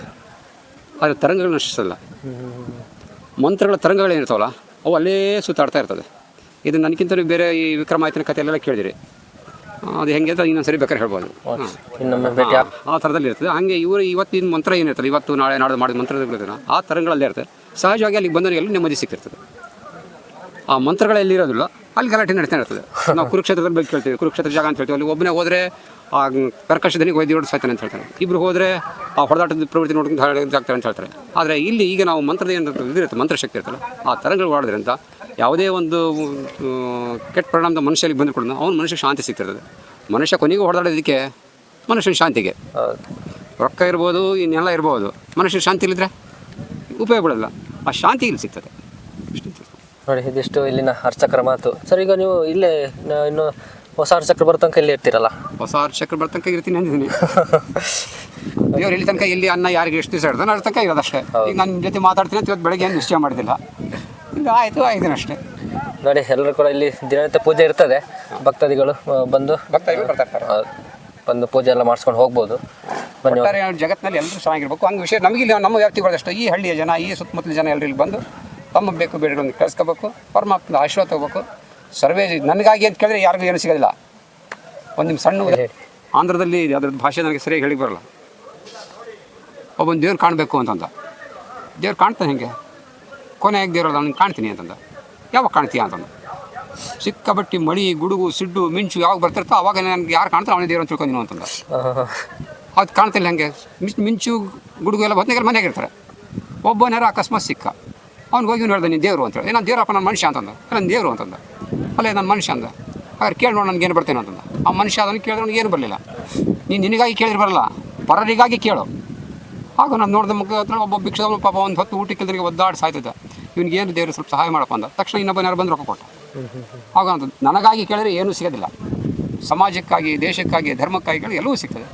ಆದರೆ ತರಂಗಗಳು ನಶಿಸಲ್ಲ. ಮಂತ್ರಗಳ ತರಂಗಗಳೇನಿರ್ತಾವಲ್ಲ ಅವು ಅಲ್ಲೇ ಸುತ್ತಾಡ್ತಾ ಇರ್ತದೆ. ಇದು ನನಗಿಂತ ಬೇರೆ ಈ ವಿಕ್ರಮಾದಿತ್ಯನ ಕಥೆಯಲ್ಲೆಲ್ಲ ಕೇಳಿದಿರಿ. ಅದು ಹೆಂಗೆ ಅಂತ ಇನ್ನೊಂದು ಬೇಕಾದ್ರೆ ಹೇಳ್ಬೋದು. ಆ ಥರದಲ್ಲಿ ಇರ್ತದೆ. ಹಾಗೆ ಇವತ್ತಿನ ಮಂತ್ರ ಏನಿರ್ತದೆ, ಇವತ್ತು ನಾಳೆ ನಾಡ್ದು ಮಾಡಿದ ಮಂತ್ರಗಳಿರ್ತದೆ, ಆ ತರಂಗಳಲ್ಲೇ ಇರ್ತದೆ. ಸಹಜವಾಗಿ ಅಲ್ಲಿಗೆ ಬಂದವರಿಗೆಲ್ಲ ನೆಮ್ಮದಿ ಸಿಕ್ತಿರ್ತದೆ. ಆ ಮಂತ್ರಗಳೆಲ್ಲಿ ಇರೋದಿಲ್ಲ, ಅಲ್ಲಿ ಗಲಾಟೆ ನಡೀತಾ ಇರ್ತದೆ. ನಾವು ಕುರುಕ್ಷೇತ್ರದಲ್ಲಿ ಬಗ್ಗೆ ಕೇಳ್ತೀವಿ, ಕುರುಕ್ಷೇತ್ರ ಜಾಗ ಅಂತ ಹೇಳ್ತೀವಿ. ಅಲ್ಲಿ ಒಬ್ಬನೇ ಹೋದರೆ ಆ ಕರ್ಕಶದನಿಗೆ ವೈದ್ಯ ಹೊಡೆದು ಸಾಯ್ತಾನೆ ಅಂತ ಹೇಳ್ತಾರೆ. ಇಬ್ಬರು ಹೋದರೆ ಆ ಹೊಡೆದಾಟದ ಪ್ರವೃತ್ತಿ ನೋಡ್ಕೊಂಡು ಆಗ್ತಾರೆ ಅಂತ ಹೇಳ್ತಾರೆ. ಆದರೆ ಇಲ್ಲಿ ಈಗ ನಾವು ಮಂತ್ರದ ಏನು ಇದಿರುತ್ತೆ, ಮಂತ್ರಶಕ್ತಿ ಇರ್ತಲ್ಲ, ಆ ತರಂಗಳು ಮಾಡೋದ್ರಿಂದ ಯಾವುದೇ ಒಂದು ಕೆಟ್ಟ ಪರಿಣಾಮದ ಮನುಷ್ಯರಿಗೆ ಬಂದು ಕೂಡ ಅವ್ನು ಮನುಷ್ಯ ಶಾಂತಿ ಸಿಗ್ತಿರ್ತದೆ. ಮನುಷ್ಯ ಕೊನೆಗೂ ಹೊಡೆದಾಡೋದಕ್ಕೆ ಮನುಷ್ಯನ ಶಾಂತಿಗೆ. ರೊಕ್ಕ ಇರ್ಬೋದು, ಇನ್ನೆಲ್ಲ ಇರ್ಬೋದು, ಮನುಷ್ಯನ ಶಾಂತಿ ಇಲ್ಲಿದ್ರೆ ಉಪಯೋಗ ಬೀಳಲ್ಲ. ಆ ಶಾಂತಿ ಇಲ್ಲಿ ಸಿಗ್ತದೆ. ನೋಡಿ, ಇದಿಷ್ಟು ಇಲ್ಲಿನ ಅರ್ಚಕರ ಮಾತು. ಸರ್, ಈಗ ನೀವು ಇಲ್ಲೇ ಇನ್ನು ಹೊಸ ಅರ್ಚಕರು ಬರೋ ತನಕ ಇಲ್ಲಿ ಇರ್ತೀರಲ್ಲ? ಹೊಸ ಅರ್ಚಕರು ಬರೋ ತನಕ ಇರ್ತೀನಿ ಅಂದಿದ್ದೀನಿ. ದೇವ್ರು ಇಲ್ಲಿ ತನಕ ಎಲ್ಲಿ ಅನ್ನ ಯಾರಿಗೆ ಎಷ್ಟು ದಿವಸ ಇಡ್ತಾನೆ ಅದ್ರ ತನಕ ಇರೋದಷ್ಟೇ. ಈಗ ನಾನು ನಿಮ್ಮ ಜೊತೆ ಮಾತಾಡ್ತೀನಿ ಅಂತ ಇವತ್ತು ಬೆಳಗ್ಗೆ ಏನು ನಿಶ್ಚಯ ಮಾಡಿದ್ದಿಲ್ಲ. ಈಗ ಆಯಿತು ಅಷ್ಟೇ. ನೋಡಿ, ಎಲ್ಲರೂ ಕೂಡ ಇಲ್ಲಿ ದಿನನಿತ್ಯ ಪೂಜೆ ಇರ್ತದೆ. ಭಕ್ತಾದಿಗಳು ಬಂದು ಬಂದು ಪೂಜೆ ಎಲ್ಲ ಮಾಡಿಸ್ಕೊಂಡು ಹೋಗ್ಬೋದು. ಬನ್ನಿ. ಜಗತ್ತಿನಲ್ಲಿ ಎಲ್ಲರೂ ಚೆನ್ನಾಗಿರ್ಬೇಕು. ಹಂಗೆ ವಿಷಯ ನಮಗೆ ಇಲ್ಲಿ ನಮ್ಮ ವ್ಯಾಪ್ತಿಗಳಷ್ಟು ಈ ಹಳ್ಳಿಯ ಜನ, ಈ ಸುತ್ತಮುತ್ತಲ ಜನ ಎಲ್ಲರೂ ಇಲ್ಲಿ ಬಂದು ತಮ್ಮ ಬೇಕು ಬೇಡಗಳನ್ನು ಕಳಿಸ್ಕೋಬೇಕು. ಪರಮಾತ್ಮನ ಆಶೀರ್ವಾದ ತಗೋಬೇಕು. ಸರ್ವೇ ನನಗಾಗಿ ಅಂತ ಕೇಳಿದ್ರೆ ಯಾರಿಗೂ ಏನು ಸಿಗೋದಿಲ್ಲ. ಒಂದು ನಿಮ್ಮ ಸಣ್ಣ ಆಂಧ್ರದಲ್ಲಿ ಅದ್ರದ್ದು ಭಾಷೆ ನನಗೆ ಸರಿಯಾಗಿ ಹೇಳಿ ಬರೋಲ್ಲ. ಒಬ್ಬೊಂದು ದೇವ್ರು ಕಾಣಬೇಕು ಅಂತಂದ. ದೇವ್ರು ಕಾಣ್ತಾನೆ ಹೇಗೆ? ಕೊನೆಯಾಗಿ ದೇವ್ರು ನಾನು ಕಾಣ್ತೀನಿ ಅಂತಂದ. ಯಾವಾಗ ಕಾಣ್ತೀಯ ಅಂತಂದ. ಸಿಕ್ಕಾಬಟ್ಟಿ ಮಳಿ, ಗುಡುಗು, ಸಿಡ್ಡು, ಮಿಂಚು ಯಾವಾಗ ಬರ್ತಿರ್ತೋ ಅವಾಗ ನನಗೆ ಯಾರು ಕಾಣ್ತಾರೆ ಅವನೇ ದೇವ್ರು ಅಂತ ತಿಳ್ಕೊಂಡಿನೋ ಅಂತಂದ. ಅದು ಕಾಣ್ತಿಲ್ಲ ಹಂಗೆ. ಮಿಂಚು ಗುಡುಗು ಎಲ್ಲ ಬಂದಾಗ ಮನೆಯಾಗ ಇರ್ತಾರೆ. ಒಬ್ಬನಾರು ಅಕಸ್ಮಾತ್ ಸಿಕ್ಕ, ಅವ್ನಿಗೆ ಹೋಗಿ ಹೇಳ್ದೆ ನೀನು ದೇವರು ಅಂತೇಳಿ. ನಾನು ದೇವರಪ್ಪ, ನಾನು ಮನುಷ್ಯ ಅಂತಂದ. ನಾನು ದೇವರು ಅಂತಂದ. ಅಲ್ಲೇ ನಾನು ಮನುಷ್ಯ ಅಂದ. ಹಾಗಾದ್ರೆ ಕೇಳಿ ನೋಡಿ ನನಗೇನು ಬರ್ತೇನೆ ಅಂತಂದ. ಆ ಮನುಷ್ಯ ಅದನ್ನು ಕೇಳಿದ್ರೆ ನನಗೇನು ಬರಲಿಲ್ಲ. ನೀನು ನಿನಗಾಗಿ ಕೇಳಿದ್ರೆ ಬರಲ್ಲ, ಪರರಿಗಾಗಿ ಕೇಳು. ಆಗ ನಾನು ನೋಡಿದ ಮುಖ ಹತ್ರ ಒಬ್ಬ ಭಿಕ್ಷದವನು ಪಾಪ ಒಂದು ಹೊತ್ತು ಊಟಕ್ಕೆ ಇಲ್ದರಿಗೆ ಒದ್ದಾಡಿ ಸಾಯ್ತಿದ್ದ. ಇವ್ನಿಗೇನು ದೇವರು ಸ್ವಲ್ಪ ಸಹಾಯ ಮಾಡಪ್ಪ ಅಂದ. ತಕ್ಷಣ ಇನ್ನೊಬ್ಬನಾರು ಬಂದು ರೊಕ್ಕ ಕೊಟ್ಟ. ಆಗ ಅಂತ ನನಗಾಗಿ ಕೇಳಿದ್ರೆ ಏನೂ ಸಿಗೋದಿಲ್ಲ. ಸಮಾಜಕ್ಕಾಗಿ, ದೇಶಕ್ಕಾಗಿ, ಧರ್ಮಕ್ಕಾಗಿ ಕೇಳಿ ಎಲ್ಲವೂ ಸಿಗ್ತದೆ.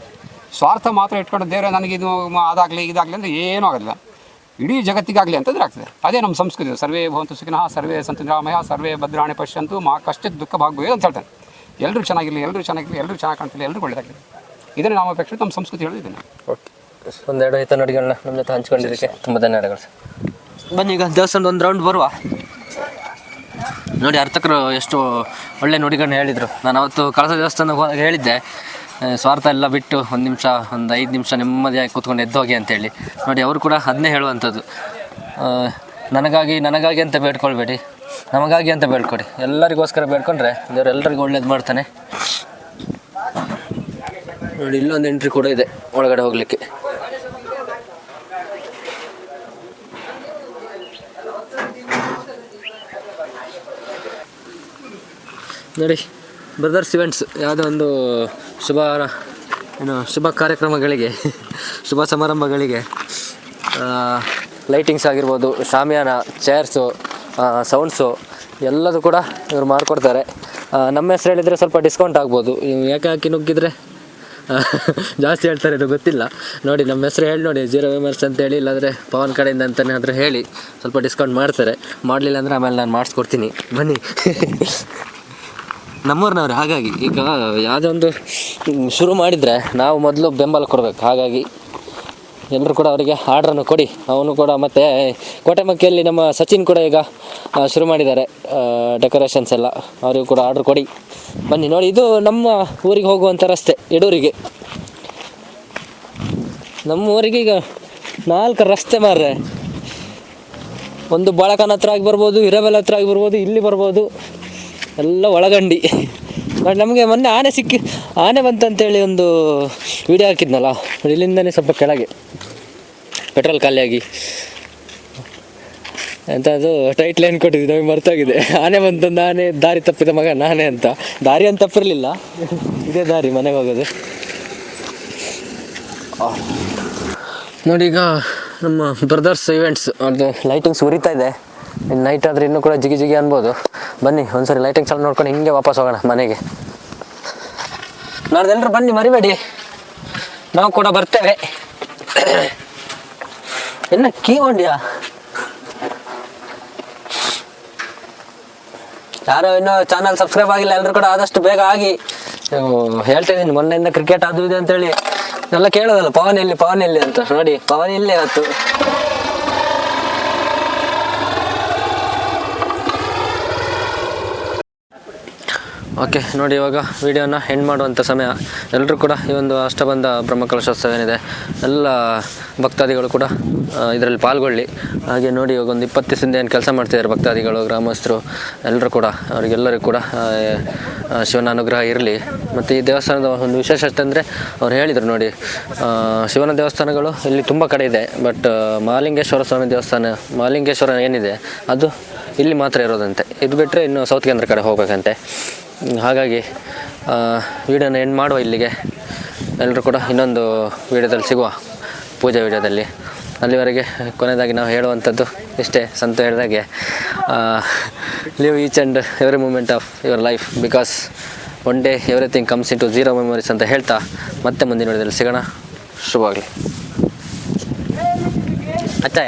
ಸ್ವಾರ್ಥ ಮಾತ್ರ ಇಟ್ಕೊಂಡು ದೇವರೇ ನನಗಿದು ಅದಾಗಲಿ ಇದಾಗಲಿ ಅಂದರೆ ಏನೂ ಆಗೋದಿಲ್ಲ. ಇಡೀ ಜಗತ್ತಿಗಾಗಲಿ ಅಂತಂದ್ರೆ ಆಗ್ತದೆ. ಅದೇ ನಮ್ಮ ಸಂಸ್ಕೃತಿ. ಸರ್ವೇ ಭವಂತು ಸುಖಿನಃ, ಸರ್ವೇ ಸಂತು ನಿರಾಮಯ, ಸರ್ವೇ ಭದ್ರಾಣಿ ಪಶ್ಯಂತು ಮಾ ಕಷ್ಟಿತ್ ದುಃಖ ಭಾಗ್ಭವೇ ಅಂತ ಹೇಳ್ತಾನೆ. ಎಲ್ಲರೂ ಚೆನ್ನಾಗಿರಲಿ, ಎಲ್ಲರೂ ಚೆನ್ನಾಗಿರಲಿ, ಎಲ್ಲರೂ ಚೆನ್ನಾಗಿ ಕಾಣ್ತಿಲ್ಲ, ಎಲ್ಲರೂ ಒಳ್ಳೆಯದಾಗಲಿ. ಇದನ್ನು ನಾವು ಅಪೇಕ್ಷೆ ನಮ್ಮ ಸಂಸ್ಕೃತಿ ಹೇಳಿದ್ದೀನಿ. ಓಕೆ, ಒಂದೆರಡು ಹಿತನುಡಿಗಳನ್ನ ನಮ್ಮ ಜೊತೆ ಹಂಚ್ಕೊಂಡಿದ್ದಕ್ಕೆ ತುಂಬ ಧನ್ಯವಾದಗಳು ಸರ್. ಬನ್ನಿ, ಈಗ ದೇವಸ್ಥಾನದ ಒಂದು ರೌಂಡ್ ಬರುವ. ನೋಡಿ, ಅರ್ಚಕರು ಎಷ್ಟು ಒಳ್ಳೆ ನುಡಿಗಳನ್ನ ಹೇಳಿದರು. ನಾನು ಅವತ್ತು ಕಳಸ ದೇವಸ್ಥಾನಕ್ಕೆ ಹೋದಾಗ ಹೇಳಿದ್ದೆ, ಸ್ವಾರ್ಥ ಎಲ್ಲ ಬಿಟ್ಟು ಒಂದು ನಿಮಿಷ, ಒಂದು 5 ನಿಮಿಷ ನೆಮ್ಮದಿಯಾಗಿ ಕೂತ್ಕೊಂಡು ಎದ್ದು ಹೋಗಿ ಅಂತೇಳಿ. ನೋಡಿ, ಅವರು ಕೂಡ ಅದನ್ನೇ ಹೇಳುವಂಥದ್ದು. ನನಗಾಗಿ ಅಂತ ಬೇಡ್ಕೊಳ್ಬೇಡಿ, ನಮಗಾಗಿ ಅಂತ ಬೇಡ್ಕೊಡಿ. ಎಲ್ಲರಿಗೋಸ್ಕರ ಬೇಡ್ಕೊಂಡ್ರೆ ದೇವರು ಎಲ್ಲರಿಗೂ ಒಳ್ಳೇದು ಮಾಡ್ತಾನೆ. ನೋಡಿ, ಇಲ್ಲೊಂದು ಎಂಟ್ರಿ ಕೂಡ ಇದೆ ಒಳಗಡೆ ಹೋಗಲಿಕ್ಕೆ. ನೋಡಿ, ಬ್ರದರ್ಸ್ ಇವೆಂಟ್ಸ್ ಯಾವುದೋ ಒಂದು ಶುಭ ಕಾರ್ಯಕ್ರಮಗಳಿಗೆ, ಶುಭ ಸಮಾರಂಭಗಳಿಗೆ ಲೈಟಿಂಗ್ಸ್ ಆಗಿರ್ಬೋದು, ಶಾಮಿಯಾನ, ಚೇರ್ಸು, ಸೌಂಡ್ಸು ಎಲ್ಲದೂ ಕೂಡ ಇವರು ಮಾಡಿಕೊಡ್ತಾರೆ. ನಮ್ಮ ಹೆಸರು ಹೇಳಿದರೆ ಸ್ವಲ್ಪ ಡಿಸ್ಕೌಂಟ್ ಆಗ್ಬೋದು. ಯಾಕೆ ಹಾಕಿ ನುಗ್ಗಿದ್ರೆ ಜಾಸ್ತಿ ಹೇಳ್ತಾರೆ, ಇದು ಗೊತ್ತಿಲ್ಲ. ನೋಡಿ, ನಮ್ಮ ಹೆಸರು ಹೇಳಿ ನೋಡಿ, 0 ವಿಮರ್ಸ್ ಅಂತೇಳಿ, ಇಲ್ಲಾಂದರೆ ಪವನ್ ಕಡೆಯಿಂದ ಅಂತಲೇ ಆದರೆ ಹೇಳಿ ಸ್ವಲ್ಪ ಡಿಸ್ಕೌಂಟ್ ಮಾಡ್ತಾರೆ. ಮಾಡಲಿಲ್ಲ ಅಂದರೆ ಆಮೇಲೆ ನಾನು ಮಾಡಿಸ್ಕೊಡ್ತೀನಿ. ಬನ್ನಿ. ನಮ್ಮೂರಿನವ್ರು. ಹಾಗಾಗಿ ಈಗ ಯಾವುದೋ ಒಂದು ಶುರು ಮಾಡಿದರೆ ನಾವು ಮೊದಲು ಬೆಂಬಲ ಕೊಡಬೇಕು. ಹಾಗಾಗಿ ಎಲ್ಲರೂ ಕೂಡ ಅವರಿಗೆ ಆರ್ಡ್ರನ್ನು ಕೊಡಿ. ಅವನು ಕೂಡ ಮತ್ತು ಕೋಟೆಮಕ್ಕಿಯಲ್ಲಿ ನಮ್ಮ ಸಚಿನ್ ಕೂಡ ಈಗ ಶುರು ಮಾಡಿದ್ದಾರೆ ಡೆಕೋರೇಷನ್ಸ್ ಎಲ್ಲ. ಅವರಿಗೂ ಕೂಡ ಆರ್ಡ್ರ್ ಕೊಡಿ. ಬನ್ನಿ. ನೋಡಿ, ಇದು ನಮ್ಮ ಊರಿಗೆ ಹೋಗುವಂಥ ರಸ್ತೆ, ಯಡೂರಿಗೆ. ನಮ್ಮ ಊರಿಗೆ ಈಗ 4 ರಸ್ತೆ ಮಾರ್ರೆ. ಒಂದು ಬಾಳಕನ ಹತ್ರ ಆಗಿ ಬರ್ಬೋದು, ಹಿರೇಬೆಲೆ ಹತ್ರ ಆಗಿ ಬರ್ಬೋದು, ಇಲ್ಲಿ ಬರ್ಬೋದು, ಎಲ್ಲ ಒಳಗಂಡಿ. ಬಟ್ ನಮಗೆ ಮೊನ್ನೆ ಆನೆ ಬಂತಂತೇಳಿ ಒಂದು ವಿಡಿಯೋ ಹಾಕಿದ್ನಲ್ಲ, ಇಲ್ಲಿಂದನೇ ಸ್ವಲ್ಪ ಕೆಳಗೆ ಪೆಟ್ರೋಲ್ ಖಾಲಿಯಾಗಿ ಅಂತ ಅದು ಟೈಟ್ ಲೈನ್ ಕೊಟ್ಟಿದ್ವಿ. ನಮಗೆ ಮರ್ತಾಗಿದೆ. ಆನೆ ಬಂತಂದು ಆನೆ ದಾರಿ ತಪ್ಪಿದ ಮಗ ನಾನೇ ಅಂತ. ದಾರಿ ಅಂತ ತಪ್ಪಿರಲಿಲ್ಲ, ಇದೇ ದಾರಿ ಮನೆಗೆ ಹೋಗೋದು. ನೋಡಿ, ಈಗ ನಮ್ಮ ಬ್ರದರ್ಸ್ ಇವೆಂಟ್ಸ್ ಅವ್ರದ್ದು ಲೈಟಿಂಗ್ಸ್ ಉರಿತಾ ಇದೆ. ನೈಟ್ ಆದರೆ ಇನ್ನೂ ಕೂಡ ಜಿಗಿ ಜಿಗಿ ಅನ್ಬೋದು. ಬನ್ನಿ, ಒಂದ್ಸರಿ ಲೈಟಿಂಗ್ಸ್ ಎಲ್ಲ ನೋಡ್ಕೊಂಡು ಹಿಂಗೆ ವಾಪಸ್ ಹೋಗೋಣ ಮನೆಗೆ. ನಾಳೆಲ್ಲರೂ ಬನ್ನಿ, ಮರಿಬೇಡಿ, ನಾವು ಕೂಡ ಬರ್ತೇವೆ. ಇನ್ನು ಕೀಗೊಂಡ್ಯಾ ಯಾರೋ ಇನ್ನೂ ಚಾನಲ್ ಸಬ್ಸ್ಕ್ರೈಬ್ ಆಗಿಲ್ಲ, ಎಲ್ಲರೂ ಕೂಡ ಆದಷ್ಟು ಬೇಗ ಆಗಿ. ಹೇಳ್ತಾ ಇದ್ದೀನಿ, ಮೊನ್ನೆಯಿಂದ ಕ್ರಿಕೆಟ್ ಅದು ಇದೆ ಅಂತೇಳಿ ಎಲ್ಲ ಕೇಳೋದಲ್ಲ, ಪವನ್ ಎಲ್ಲಿ ಅಂತ. ನೋಡಿ, ಪವನ್ ಇಲ್ಲೇ ಇವತ್ತು. ಓಕೆ, ನೋಡಿ, ಇವಾಗ ವಿಡಿಯೋನ ಎಂಡ್ ಮಾಡುವಂಥ ಸಮಯ. ಎಲ್ಲರೂ ಕೂಡ ಈ ಒಂದು ಅಷ್ಟಬಂಧ ಬ್ರಹ್ಮಕಲಶೋತ್ಸವ ಏನಿದೆ, ಎಲ್ಲ ಭಕ್ತಾದಿಗಳು ಕೂಡ ಇದರಲ್ಲಿ ಪಾಲ್ಗೊಳ್ಳಿ. ಹಾಗೆ ನೋಡಿ, ಇವಾಗ ಒಂದು 20 ದಿವಸದಿಂದ ಏನು ಕೆಲಸ ಮಾಡ್ತಿದ್ದಾರೆ ಭಕ್ತಾದಿಗಳು, ಗ್ರಾಮಸ್ಥರು ಎಲ್ಲರೂ ಕೂಡ, ಅವರಿಗೆಲ್ಲರಿಗೂ ಕೂಡ ಶಿವನ ಅನುಗ್ರಹ ಇರಲಿ. ಮತ್ತು ಈ ದೇವಸ್ಥಾನದ ಒಂದು ವಿಶೇಷತೆ ಅಂದರೆ ಅವ್ರು ಹೇಳಿದರು ನೋಡಿ, ಶಿವನ ದೇವಸ್ಥಾನಗಳು ಇಲ್ಲಿ ತುಂಬ ಕಡೆ ಇದೆ, ಬಟ್ ಮಹಾಲಿಂಗೇಶ್ವರ ಸ್ವಾಮಿ ದೇವಸ್ಥಾನ, ಮಹಾಲಿಂಗೇಶ್ವರ ಏನಿದೆ ಅದು ಇಲ್ಲಿ ಮಾತ್ರ ಇರೋದಂತೆ. ಇದು ಬಿಟ್ಟರೆ ಇನ್ನು ಸೌತ್ ಕೇಂದ್ರ ಕಡೆ ಹೋಗ್ಬೇಕಂತೆ. ಹಾಗಾಗಿ ವಿಡಿಯೋನ ಎಂಡ್ ಮಾಡುವ ಇಲ್ಲಿಗೆ. ಎಲ್ಲರೂ ಕೂಡ ಇನ್ನೊಂದು ವಿಡಿಯೋದಲ್ಲಿ ಸಿಗುವ, ಪೂಜಾ ವಿಡಿಯೋದಲ್ಲಿ. ಅಲ್ಲಿವರೆಗೆ ಕೊನೆಯದಾಗಿ ನಾವು ಹೇಳುವಂಥದ್ದು ಇಷ್ಟೇ, ಸಂತು ಹೇಳಿದಾಗೆ live each and every moment of your life, because one day everything comes into zero memories ಅಂತ ಹೇಳ್ತಾ ಮತ್ತೆ ಮುಂದಿನ ವಿಡಿಯೋದಲ್ಲಿ ಸಿಗೋಣ. ಶುಭವಾಗಲಿ.